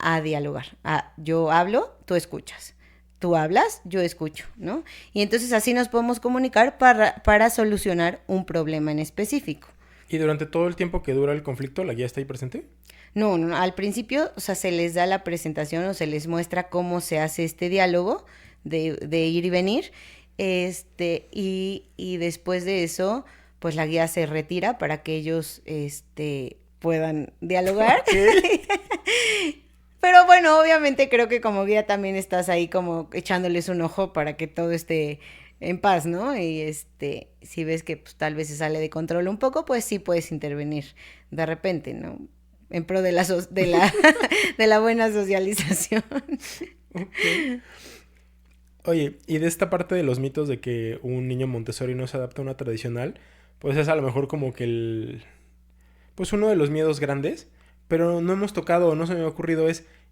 a dialogar. Yo hablo, tú escuchas. Tú hablas, yo escucho, ¿no? Y entonces así nos podemos comunicar para solucionar un problema en específico. ¿Y durante todo el tiempo que dura el conflicto, la guía está ahí presente? No, al principio, o sea, se les da la presentación o se les muestra cómo se hace este diálogo de ir y venir. Y después de eso, pues la guía se retira para que ellos puedan dialogar. Okay. Pero bueno, obviamente creo que como guía también estás ahí como echándoles un ojo para que todo esté en paz, ¿no? Y si ves que pues, tal vez se sale de control un poco, pues sí puedes intervenir de repente, ¿no? En pro de de la buena socialización. Okay. Oye, y de esta parte de los mitos de que un niño Montessori no se adapta a una tradicional, pues es a lo mejor como que pues uno de los miedos grandes, pero no hemos tocado, no se me ha ocurrido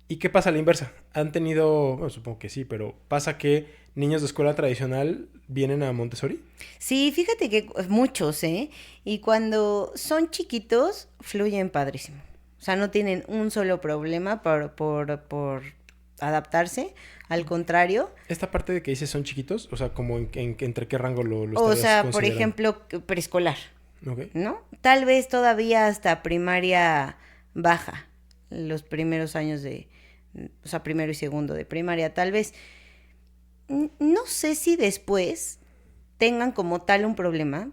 ¿y qué pasa a la inversa? Han tenido, bueno, supongo que sí, pero ¿pasa que niños de escuela tradicional vienen a Montessori? Sí, fíjate que muchos, ¿eh? Y cuando son chiquitos, fluyen padrísimo. O sea, no tienen un solo problema por adaptarse. Al contrario. Esta parte de que dices son chiquitos, o sea, como entre qué rango lo O estarías sea, por considerando? ejemplo, preescolar, Okay. ¿no? Tal vez todavía hasta primaria baja, los primeros años o sea, primero y segundo de primaria, tal vez. No sé si después tengan como tal un problema.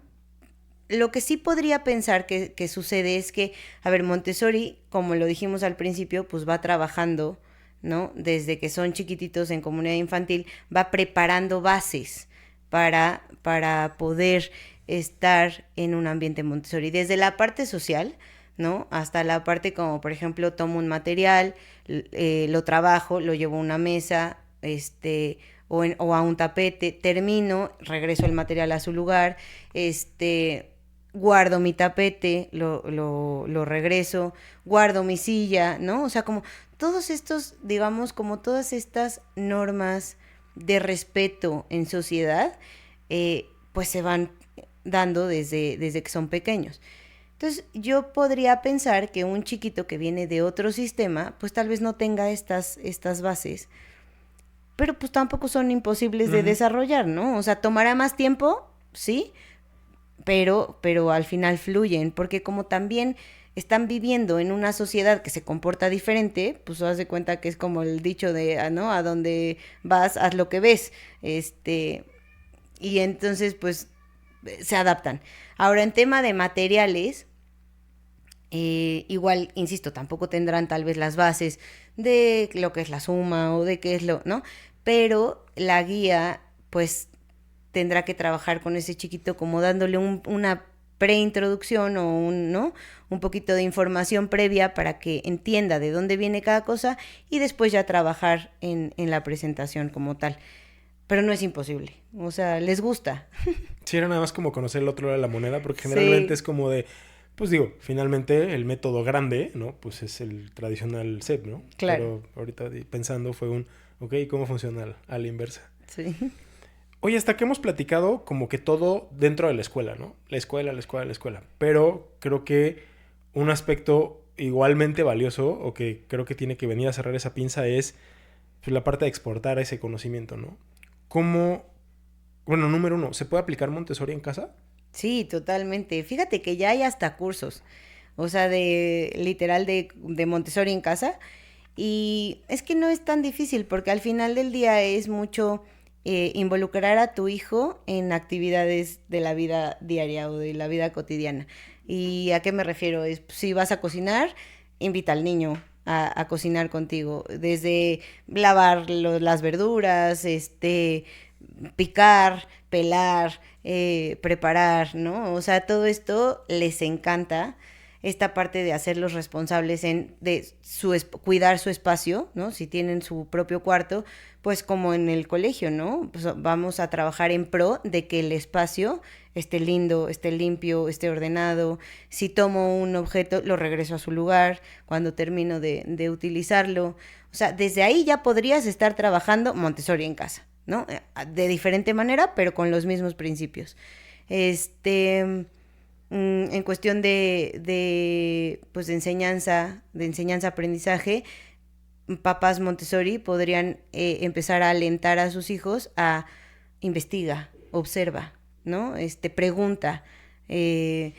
Lo que sí podría pensar que sucede es que, a ver, Montessori, como lo dijimos al principio, pues va trabajando, ¿no? Desde que son chiquititos en comunidad infantil, va preparando bases para poder estar en un ambiente Montessori. Desde la parte social, ¿no? Hasta la parte como, por ejemplo, tomo un material, lo trabajo, lo llevo a una mesa, o a un tapete, termino, regreso el material a su lugar, guardo mi tapete, lo regreso, guardo mi silla, ¿no? O sea, como todos estos, digamos, como todas estas normas de respeto en sociedad, pues se van dando desde que son pequeños. Entonces, yo podría pensar que un chiquito que viene de otro sistema, pues tal vez no tenga estas bases, pero pues tampoco son imposibles de desarrollar, ¿no? O sea, tomará más tiempo, sí, pero al final fluyen, porque como también están viviendo en una sociedad que se comporta diferente, pues haz de cuenta que es como el dicho de, ¿no? A donde vas, haz lo que ves, y entonces pues se adaptan. Ahora, en tema de materiales, igual, insisto, tampoco tendrán tal vez las bases de lo que es la suma o de qué es lo, ¿no? Pero la guía, pues, tendrá que trabajar con ese chiquito como dándole una preintroducción o ¿no? Un poquito de información previa para que entienda de dónde viene cada cosa y después ya trabajar en la presentación como tal. Pero no es imposible, o sea, les gusta. Sí, era nada más como conocer el otro lado de la moneda, porque generalmente Sí, es como de, pues digo, finalmente el método grande, ¿no? Pues es el tradicional set, ¿no? claro, Pero ahorita pensando fue un, ok, ¿cómo funciona a la inversa? sí. Oye, hasta que hemos platicado como que todo dentro de la escuela, ¿no? La escuela, la escuela, la escuela. Pero creo que un aspecto igualmente valioso o que creo que tiene que venir a cerrar esa pinza es pues, la parte de exportar ese conocimiento, ¿no? ¿Cómo? Bueno, número uno, ¿se puede aplicar Montessori en casa? Sí, totalmente. Fíjate que ya hay hasta cursos, o sea, de literal de Montessori en casa. Y es que no es tan difícil porque al final del día es mucho involucrar a tu hijo en actividades de la vida diaria o de la vida cotidiana. ¿Y a qué me refiero? Es, si vas a cocinar, invita al niño a cocinar contigo. Desde lavar las verduras, picar, pelar, preparar, ¿no? O sea, todo esto les encanta, esta parte de hacerlos responsables de cuidar su espacio, ¿no? Si tienen su propio cuarto, pues como en el colegio, ¿no? Pues vamos a trabajar en pro de que el espacio esté lindo, esté limpio, esté ordenado. Si tomo un objeto, lo regreso a su lugar cuando termino de utilizarlo. O sea, desde ahí ya podrías estar trabajando Montessori en casa, ¿no? De diferente manera, pero con los mismos principios. En cuestión pues de enseñanza-aprendizaje, papás Montessori podrían empezar a alentar a sus hijos a investiga, observa, ¿no? Pregunta, en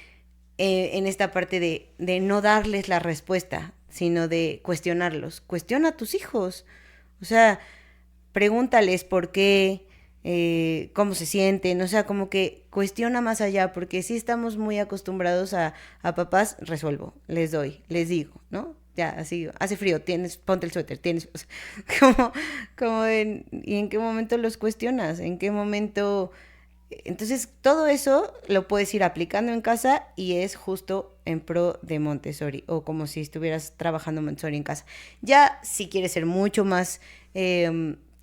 esta parte de no darles la respuesta, sino de cuestionarlos. Cuestiona a tus hijos, o sea, pregúntales por qué, cómo se sienten, o sea, como que cuestiona más allá, porque sí estamos muy acostumbrados a papás, resuelvo, les doy, les digo, ¿no? Ya, así, hace frío, ponte el suéter, o sea, ¿y en qué momento los cuestionas? ¿En qué momento? Entonces, todo eso lo puedes ir aplicando en casa y es justo en pro de Montessori o como si estuvieras trabajando Montessori en casa. Ya, si quieres ser mucho más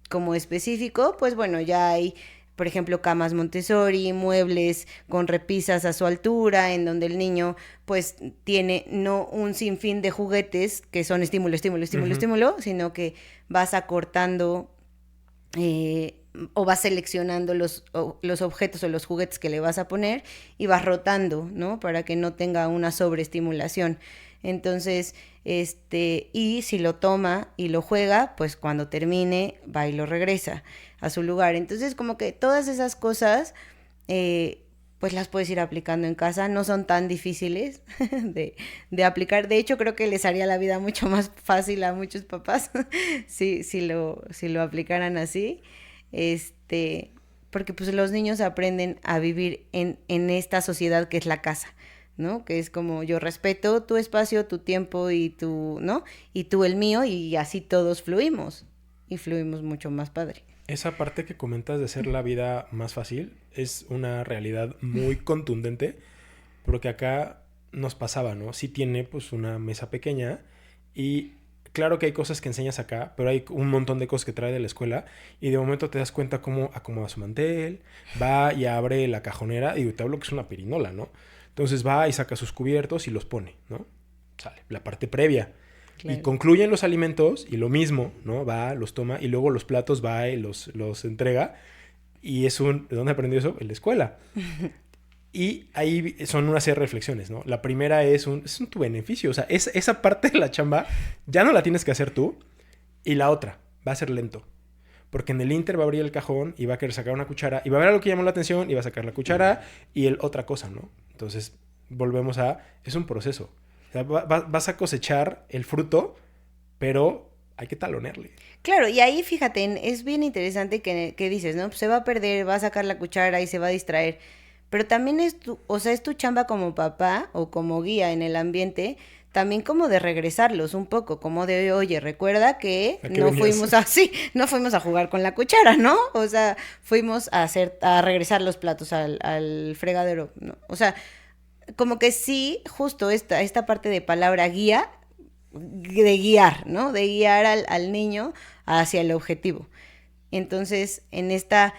como específico, pues bueno, ya hay, por ejemplo, camas Montessori, muebles con repisas a su altura, en donde el niño pues tiene no un sinfín de juguetes que son estímulo, estímulo, estímulo, Ujú. estímulo, sino que vas acortando o vas seleccionando los objetos o los juguetes que le vas a poner y vas rotando, ¿no? Para que no tenga una sobreestimulación. Entonces, y si lo toma y lo juega, pues cuando termine va y lo regresa a su lugar. Entonces, como que todas esas cosas, pues las puedes ir aplicando en casa, no son tan difíciles de aplicar. De hecho, creo que les haría la vida mucho más fácil a muchos papás si lo aplicaran así. Este, porque pues los niños aprenden a vivir en esta sociedad que es la casa, ¿no? Que es como yo respeto tu espacio, tu tiempo y tu, ¿no? Y tú el mío y así todos fluimos y fluimos mucho más padre. Esa parte que comentas de hacer la vida más fácil es una realidad muy contundente, porque acá nos pasaba, ¿no? Sí tiene pues una mesa pequeña y claro que hay cosas que enseñas acá, pero hay un montón de cosas que trae de la escuela y de momento te das cuenta cómo acomoda su mantel, va y abre la cajonera y te hablo que es una pirinola, ¿no? Entonces va y saca sus cubiertos y los pone, ¿no? Sale, la parte previa. Y Claro. concluyen los alimentos y lo mismo, ¿no? Va, los toma y luego los platos va y los entrega. Y es un... ¿De dónde aprendió eso? En la escuela. Y ahí son una serie de reflexiones, ¿no? La primera es un tu beneficio. O sea, esa parte de la chamba ya no la tienes que hacer tú. Y la otra, va a ser lento. Porque en el Inter va a abrir el cajón y va a querer sacar una cuchara y va a ver algo que llamó la atención y va a sacar la cuchara y otra cosa, ¿no? Entonces, volvemos a... Es un proceso. O sea, vas a cosechar el fruto, pero hay que talonearle. Claro, y ahí fíjate, es bien interesante que dices, ¿no? Pues se va a perder, va a sacar la cuchara y se va a distraer. Pero también o sea, es tu chamba como papá o como guía en el ambiente, también como de regresarlos un poco, como de, oye, recuerda que ¿A qué no venías? fuimos así, no fuimos a jugar con la cuchara, ¿no? O sea, fuimos a regresar los platos al fregadero, ¿no? O sea, como que sí, justo esta parte de palabra guía, de guiar, ¿no? De guiar al niño hacia el objetivo. Entonces, en esta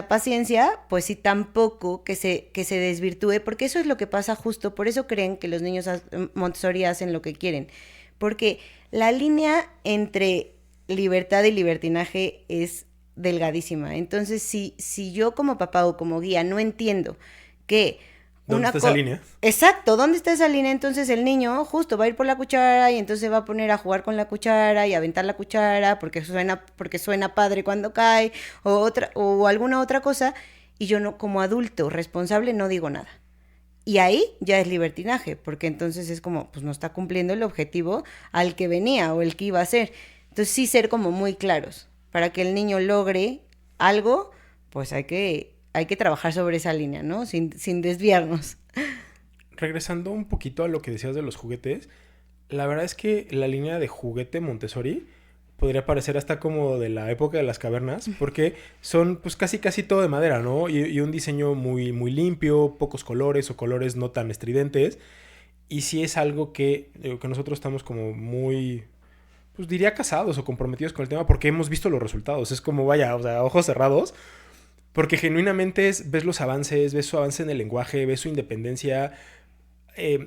paciencia, pues sí, tampoco que se desvirtúe, porque eso es lo que pasa justo, por eso creen que los niños Montessori hacen lo que quieren, porque la línea entre libertad y libertinaje es delgadísima. Entonces, si yo como papá o como guía no entiendo que ¿Dónde está esa línea? Exacto, ¿dónde está esa línea? Entonces el niño justo va a ir por la cuchara y entonces se va a poner a jugar con la cuchara y a aventar la cuchara porque suena padre cuando cae o alguna otra cosa y yo no, como adulto responsable no digo nada. Y ahí ya es libertinaje, porque entonces es como, pues no está cumpliendo el objetivo al que venía o el que iba a ser. Entonces sí ser como muy claros. Para que el niño logre algo, pues hay que trabajar sobre esa línea, ¿no? Sin desviarnos. Regresando un poquito a lo que decías de los juguetes, la verdad es que la línea de juguete Montessori podría parecer hasta como de la época de las cavernas, porque son pues casi todo de madera, ¿no? Y un diseño muy, muy limpio, pocos colores o colores no tan estridentes. Y sí es algo que nosotros estamos como muy, pues diría casados o comprometidos con el tema porque hemos visto los resultados. Es como, vaya, o sea, ojos cerrados. Porque genuinamente ves los avances, ves su avance en el lenguaje, ves su independencia,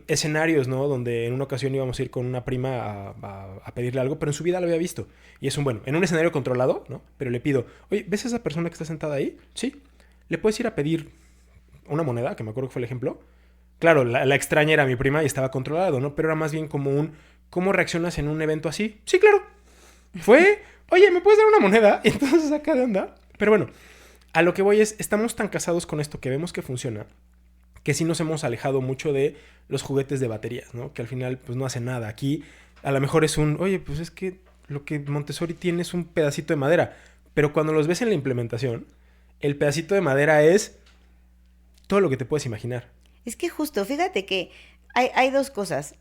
escenarios, ¿no? Donde en una ocasión íbamos a ir con una prima a pedirle algo, pero en su vida lo había visto. Y es en un escenario controlado, ¿no? Pero le pido, oye, ¿ves a esa persona que está sentada ahí? Sí. ¿Le puedes ir a pedir una moneda? Que me acuerdo que fue el ejemplo. Claro, la extraña era mi prima y estaba controlado, ¿no? Pero era más bien como ¿cómo reaccionas en un evento así? Sí, claro. Fue, oye, ¿me puedes dar una moneda? Y entonces saca de onda. Pero bueno, a lo que voy estamos tan casados con esto que vemos que funciona, que sí nos hemos alejado mucho de los juguetes de baterías, ¿no? Que al final, pues no hacen nada. Aquí, a lo mejor oye, pues es que lo que Montessori tiene es un pedacito de madera. Pero cuando los ves en la implementación, el pedacito de madera es todo lo que te puedes imaginar. Es que justo, fíjate que hay dos cosas.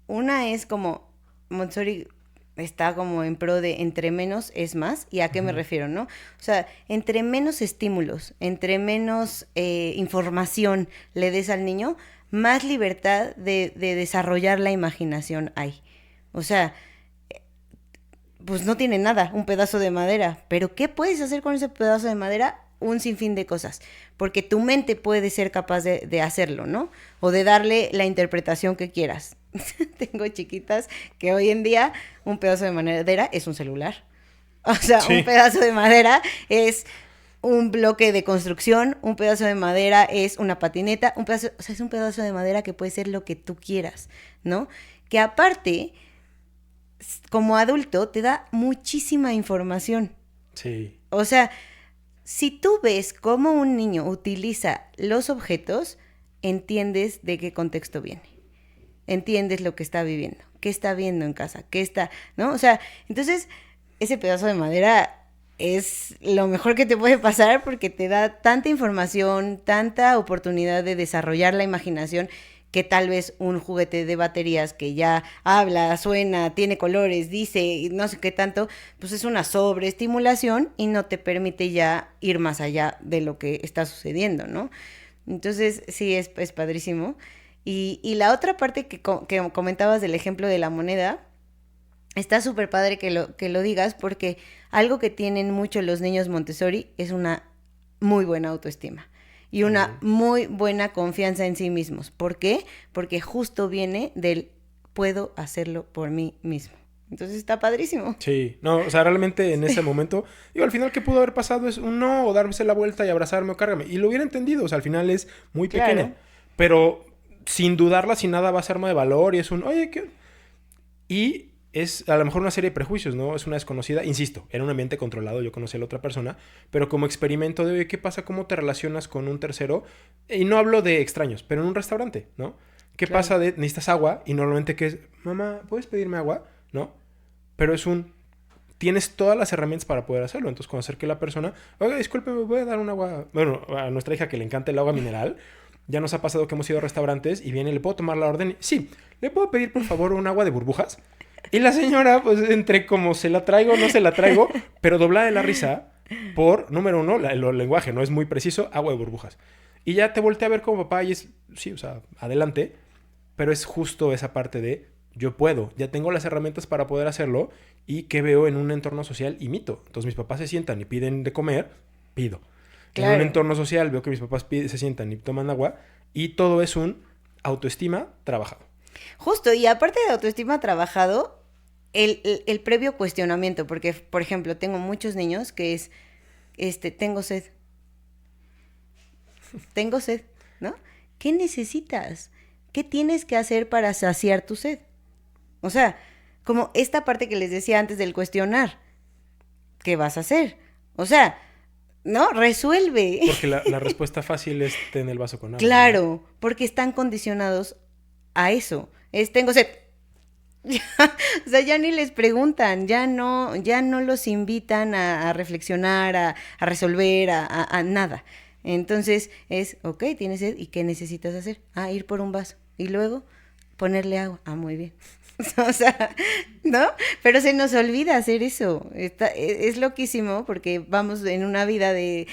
Una es como Montessori está como en pro de entre menos es más. ¿Y a qué me refiero, no? O sea, entre menos estímulos, entre menos información le des al niño, más libertad de desarrollar la imaginación hay. O sea, pues no tiene nada, un pedazo de madera. Pero ¿qué puedes hacer con ese pedazo de madera? Un sinfín de cosas. Porque tu mente puede ser capaz de hacerlo, ¿no? O de darle la interpretación que quieras. Tengo chiquitas que hoy en día un pedazo de madera es un celular. O sea, Sí. un pedazo de madera es un bloque de construcción, un pedazo de madera es una patineta, o sea, es un pedazo de madera que puede ser lo que tú quieras, ¿no? Que aparte, como adulto, te da muchísima información. Sí. O sea, si tú ves cómo un niño utiliza los objetos, entiendes de qué contexto viene. Entiendes lo que está viviendo, qué está viendo en casa, qué está, ¿no? O sea, entonces ese pedazo de madera es lo mejor que te puede pasar porque te da tanta información, tanta oportunidad de desarrollar la imaginación que tal vez un juguete de baterías que ya habla, suena, tiene colores, dice, no sé qué tanto, pues es una sobreestimulación y no te permite ya ir más allá de lo que está sucediendo, ¿no? Entonces, sí, es padrísimo. Y la otra parte que comentabas del ejemplo de la moneda, está súper padre que lo digas porque algo que tienen mucho los niños Montessori es una muy buena autoestima y una muy buena confianza en sí mismos. ¿Por qué? Porque justo viene del puedo hacerlo por mí mismo. Entonces está padrísimo. Sí, no, o sea, realmente en ese momento, digo, al final, ¿qué pudo haber pasado? Es un no, o darse la vuelta y abrazarme o cárgame. Y lo hubiera entendido, o sea, al final es muy pequeña. Claro. Pero sin dudarla, sin nada, va a ser arma de valor y es oye, ¿qué? Y es a lo mejor una serie de prejuicios, ¿no? Es una desconocida, insisto, era un ambiente controlado, yo conocí a la otra persona, pero como experimento de, oye, ¿qué pasa? ¿Cómo te relacionas con un tercero? Y no hablo de extraños, pero en un restaurante, ¿no? ¿Qué Claro. pasa de necesitas agua? Y normalmente que es, mamá, ¿puedes pedirme agua? ¿No? Pero es un, tienes todas las herramientas para poder hacerlo. Entonces, cuando acerque la persona, oiga, disculpe, ¿me voy a dar un agua? Bueno, a nuestra hija que le encanta el agua mineral, ya nos ha pasado que hemos ido a restaurantes y viene, ¿le puedo tomar la orden? Sí, ¿le puedo pedir por favor un agua de burbujas? Y la señora, pues entre como se la traigo, no se la traigo, pero doblada de la risa por, número uno, el lenguaje no es muy preciso, agua de burbujas. Y ya te volteé a ver como papá y es, sí, o sea, adelante, pero es justo esa parte de yo puedo, ya tengo las herramientas para poder hacerlo y que veo en un entorno social imito. Entonces mis papás se sientan y piden de comer, pido. En un Claro. entorno social veo que mis papás se sientan y toman agua y todo es un autoestima trabajado. Justo, y aparte de autoestima trabajado, el previo cuestionamiento, porque, por ejemplo, tengo muchos niños que es, tengo sed, ¿no? ¿Qué necesitas? ¿Qué tienes que hacer para saciar tu sed? O sea, como esta parte que les decía antes del cuestionar, ¿qué vas a hacer? O sea, no, resuelve. Porque la respuesta fácil es ten el vaso con agua, ¿no? Claro, porque están condicionados a eso. Es tengo sed. O sea, ya ni les preguntan, ya no los invitan a reflexionar, a resolver, a nada. Entonces es, ok, tienes sed, ¿y qué necesitas hacer? Ah, ir por un vaso. Y luego ponerle agua. Ah, muy bien. O sea, ¿no? Pero se nos olvida hacer eso. Es loquísimo porque vamos en una vida de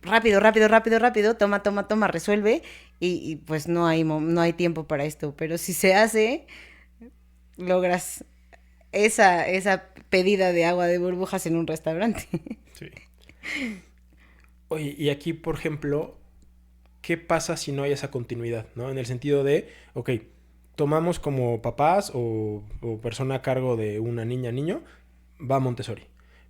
rápido, rápido, rápido, rápido, toma, toma, toma, resuelve y pues no hay tiempo para esto. Pero si se hace, logras esa pedida de agua de burbujas en un restaurante. Sí. Oye, y aquí, por ejemplo, ¿qué pasa si no hay esa continuidad, ¿no? En el sentido de, ok, tomamos como papás o persona a cargo de una niña, niño, va a Montessori.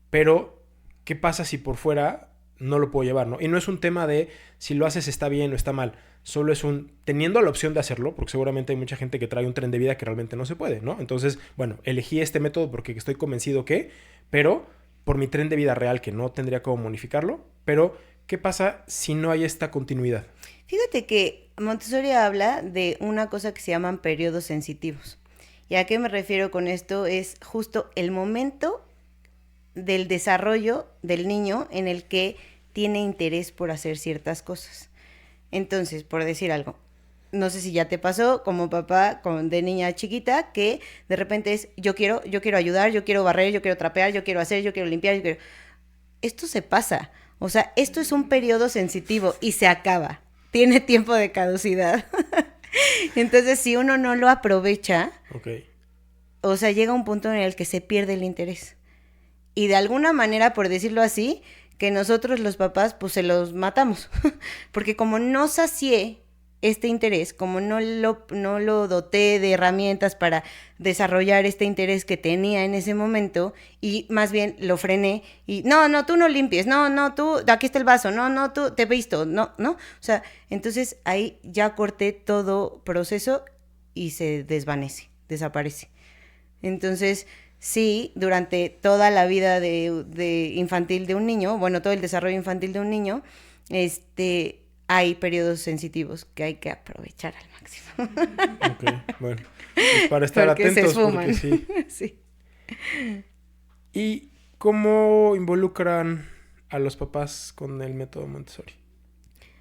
Pero, ¿qué pasa si por fuera no lo puedo llevar, ¿no? Y no es un tema de si lo haces está bien o está mal. Solo es un, teniendo la opción de hacerlo, porque seguramente hay mucha gente que trae un tren de vida que realmente no se puede, ¿no? Entonces, bueno, elegí este método porque estoy convencido que, pero por mi tren de vida real que no tendría cómo modificarlo, pero ¿qué pasa si no hay esta continuidad? Fíjate que Montessori habla de una cosa que se llaman periodos sensitivos. ¿Y a qué me refiero con esto? Es justo el momento del desarrollo del niño en el que tiene interés por hacer ciertas cosas. Entonces, por decir algo, no sé si ya te pasó como papá de niña chiquita que de repente es yo quiero ayudar, yo quiero barrer, yo quiero trapear, yo quiero hacer, yo quiero limpiar, yo quiero... Esto se pasa. O sea, esto es un periodo sensitivo y se acaba. Tiene tiempo de caducidad. Entonces, si uno no lo aprovecha, Ok. o sea, llega un punto en el que se pierde el interés. Y de alguna manera, por decirlo así, que nosotros los papás pues se los matamos. Porque como no sacié este interés, como no lo doté de herramientas para desarrollar este interés que tenía en ese momento y más bien lo frené y no, tú no limpies, no, tú, aquí está el vaso, no, tú, te he visto, no. O sea, entonces ahí ya corté todo proceso y se desvanece, desaparece. Entonces, sí, durante toda la vida de infantil de un niño, bueno, todo el desarrollo infantil de un niño, hay periodos sensitivos que hay que aprovechar al máximo. Ok, bueno. Pues para estar Porque se atentos, esfuman. porque sí. Sí. ¿Y cómo involucran a los papás con el método Montessori?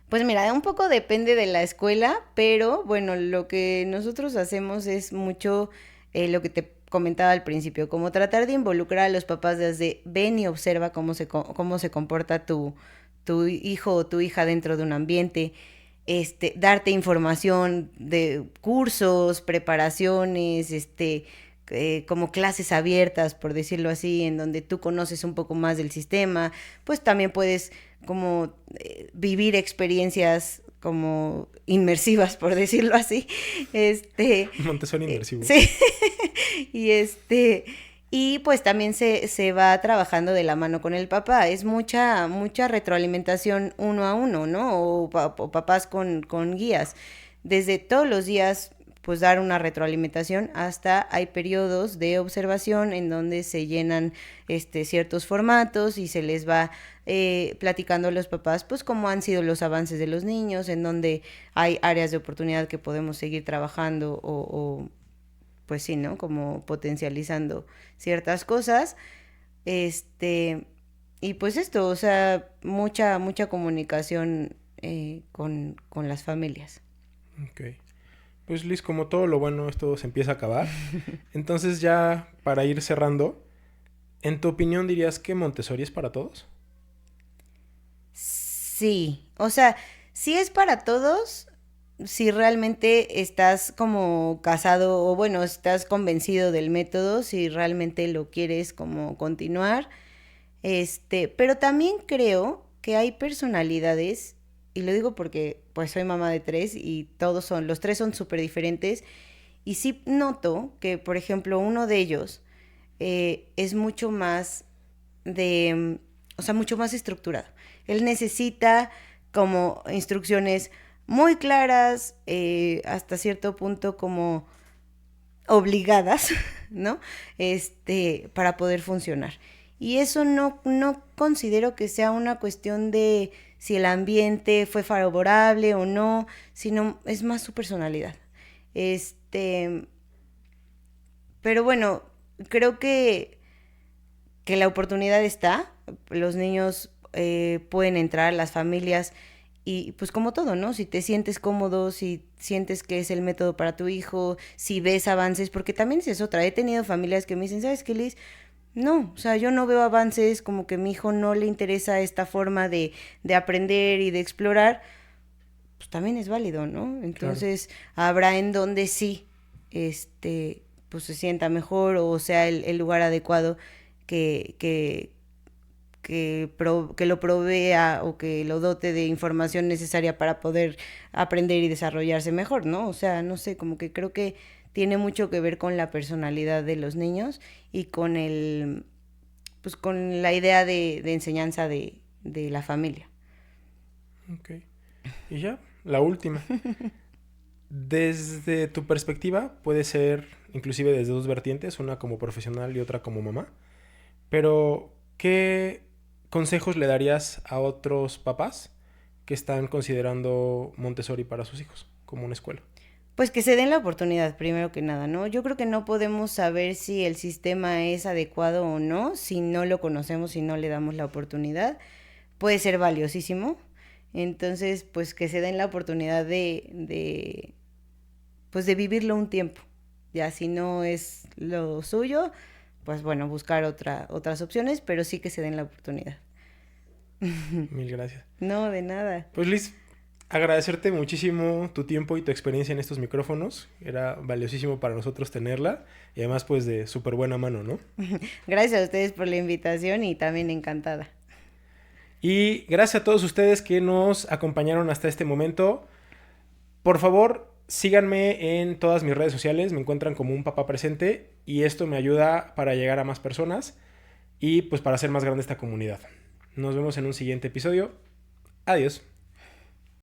Pues mira, un poco depende de la escuela, pero bueno, lo que nosotros hacemos es mucho lo que te comentaba al principio, como tratar de involucrar a los papás desde ven y observa cómo se comporta tu hijo o tu hija dentro de un ambiente, darte información de cursos, preparaciones, como clases abiertas, por decirlo así, en donde tú conoces un poco más del sistema, pues también puedes como vivir experiencias como inmersivas, por decirlo así. Montessori inmersivo. Sí. y y pues también se va trabajando de la mano con el papá. Es mucha retroalimentación uno a uno, ¿no? O papás con guías. Desde todos los días pues dar una retroalimentación, hasta hay periodos de observación en donde se llenan ciertos formatos y se les va platicando a los papás pues cómo han sido los avances de los niños, en donde hay áreas de oportunidad que podemos seguir trabajando o pues sí, ¿no? Como potencializando ciertas cosas. Y pues esto, o sea, mucha comunicación con las familias. Ok. Pues Liz, como todo lo bueno, esto se empieza a acabar. Entonces ya para ir cerrando, ¿en tu opinión dirías que Montessori es para todos? Sí, o sea, sí es para todos, si realmente estás como casado o bueno, estás convencido del método, si realmente lo quieres como continuar. Pero también creo que hay personalidades, y lo digo porque pues soy mamá de tres y los tres son súper diferentes, y sí noto que, por ejemplo, uno de ellos es mucho más o sea, mucho más estructurado. Él necesita como instrucciones muy claras, hasta cierto punto como obligadas, ¿no? Para poder funcionar. Y eso no considero que sea una cuestión de si el ambiente fue favorable o no, sino es más su personalidad. Este, pero bueno, creo que la oportunidad está, los niños pueden entrar, las familias, y pues como todo, ¿no? Si te sientes cómodo, si sientes que es el método para tu hijo, si ves avances, porque también es otra, he tenido familias que me dicen, ¿sabes qué, Liz? No, o sea, yo no veo avances, como que a mi hijo no le interesa esta forma de aprender y de explorar, pues también es válido, ¿no? Claro. Entonces, habrá en donde sí, pues se sienta mejor o sea el lugar adecuado que, que, que lo provea o que lo dote de información necesaria para poder aprender y desarrollarse mejor, ¿no? O sea, no sé, como que creo que tiene mucho que ver con la personalidad de los niños y con pues con la idea de enseñanza de la familia. Ok. Y ya, la última. Desde tu perspectiva, puede ser inclusive desde dos vertientes, una como profesional y otra como mamá. Pero, ¿qué consejos le darías a otros papás que están considerando Montessori para sus hijos como una escuela? Pues que se den la oportunidad, primero que nada, ¿no? Yo creo que no podemos saber si el sistema es adecuado o no, si no lo conocemos, si no le damos la oportunidad. Puede ser valiosísimo. Entonces, pues que se den la oportunidad pues de vivirlo un tiempo. Ya si no es lo suyo, pues bueno, buscar otras opciones, pero sí que se den la oportunidad. Mil gracias. No, de nada. Pues Liz, agradecerte muchísimo tu tiempo y tu experiencia en estos micrófonos. Era valiosísimo para nosotros tenerla y además pues de súper buena mano, ¿no? Gracias a ustedes por la invitación y también encantada. Y gracias a todos ustedes que nos acompañaron hasta este momento. Por favor, síganme en todas mis redes sociales, me encuentran como un papá presente y esto me ayuda para llegar a más personas y pues para hacer más grande esta comunidad. Nos vemos en un siguiente episodio. Adiós.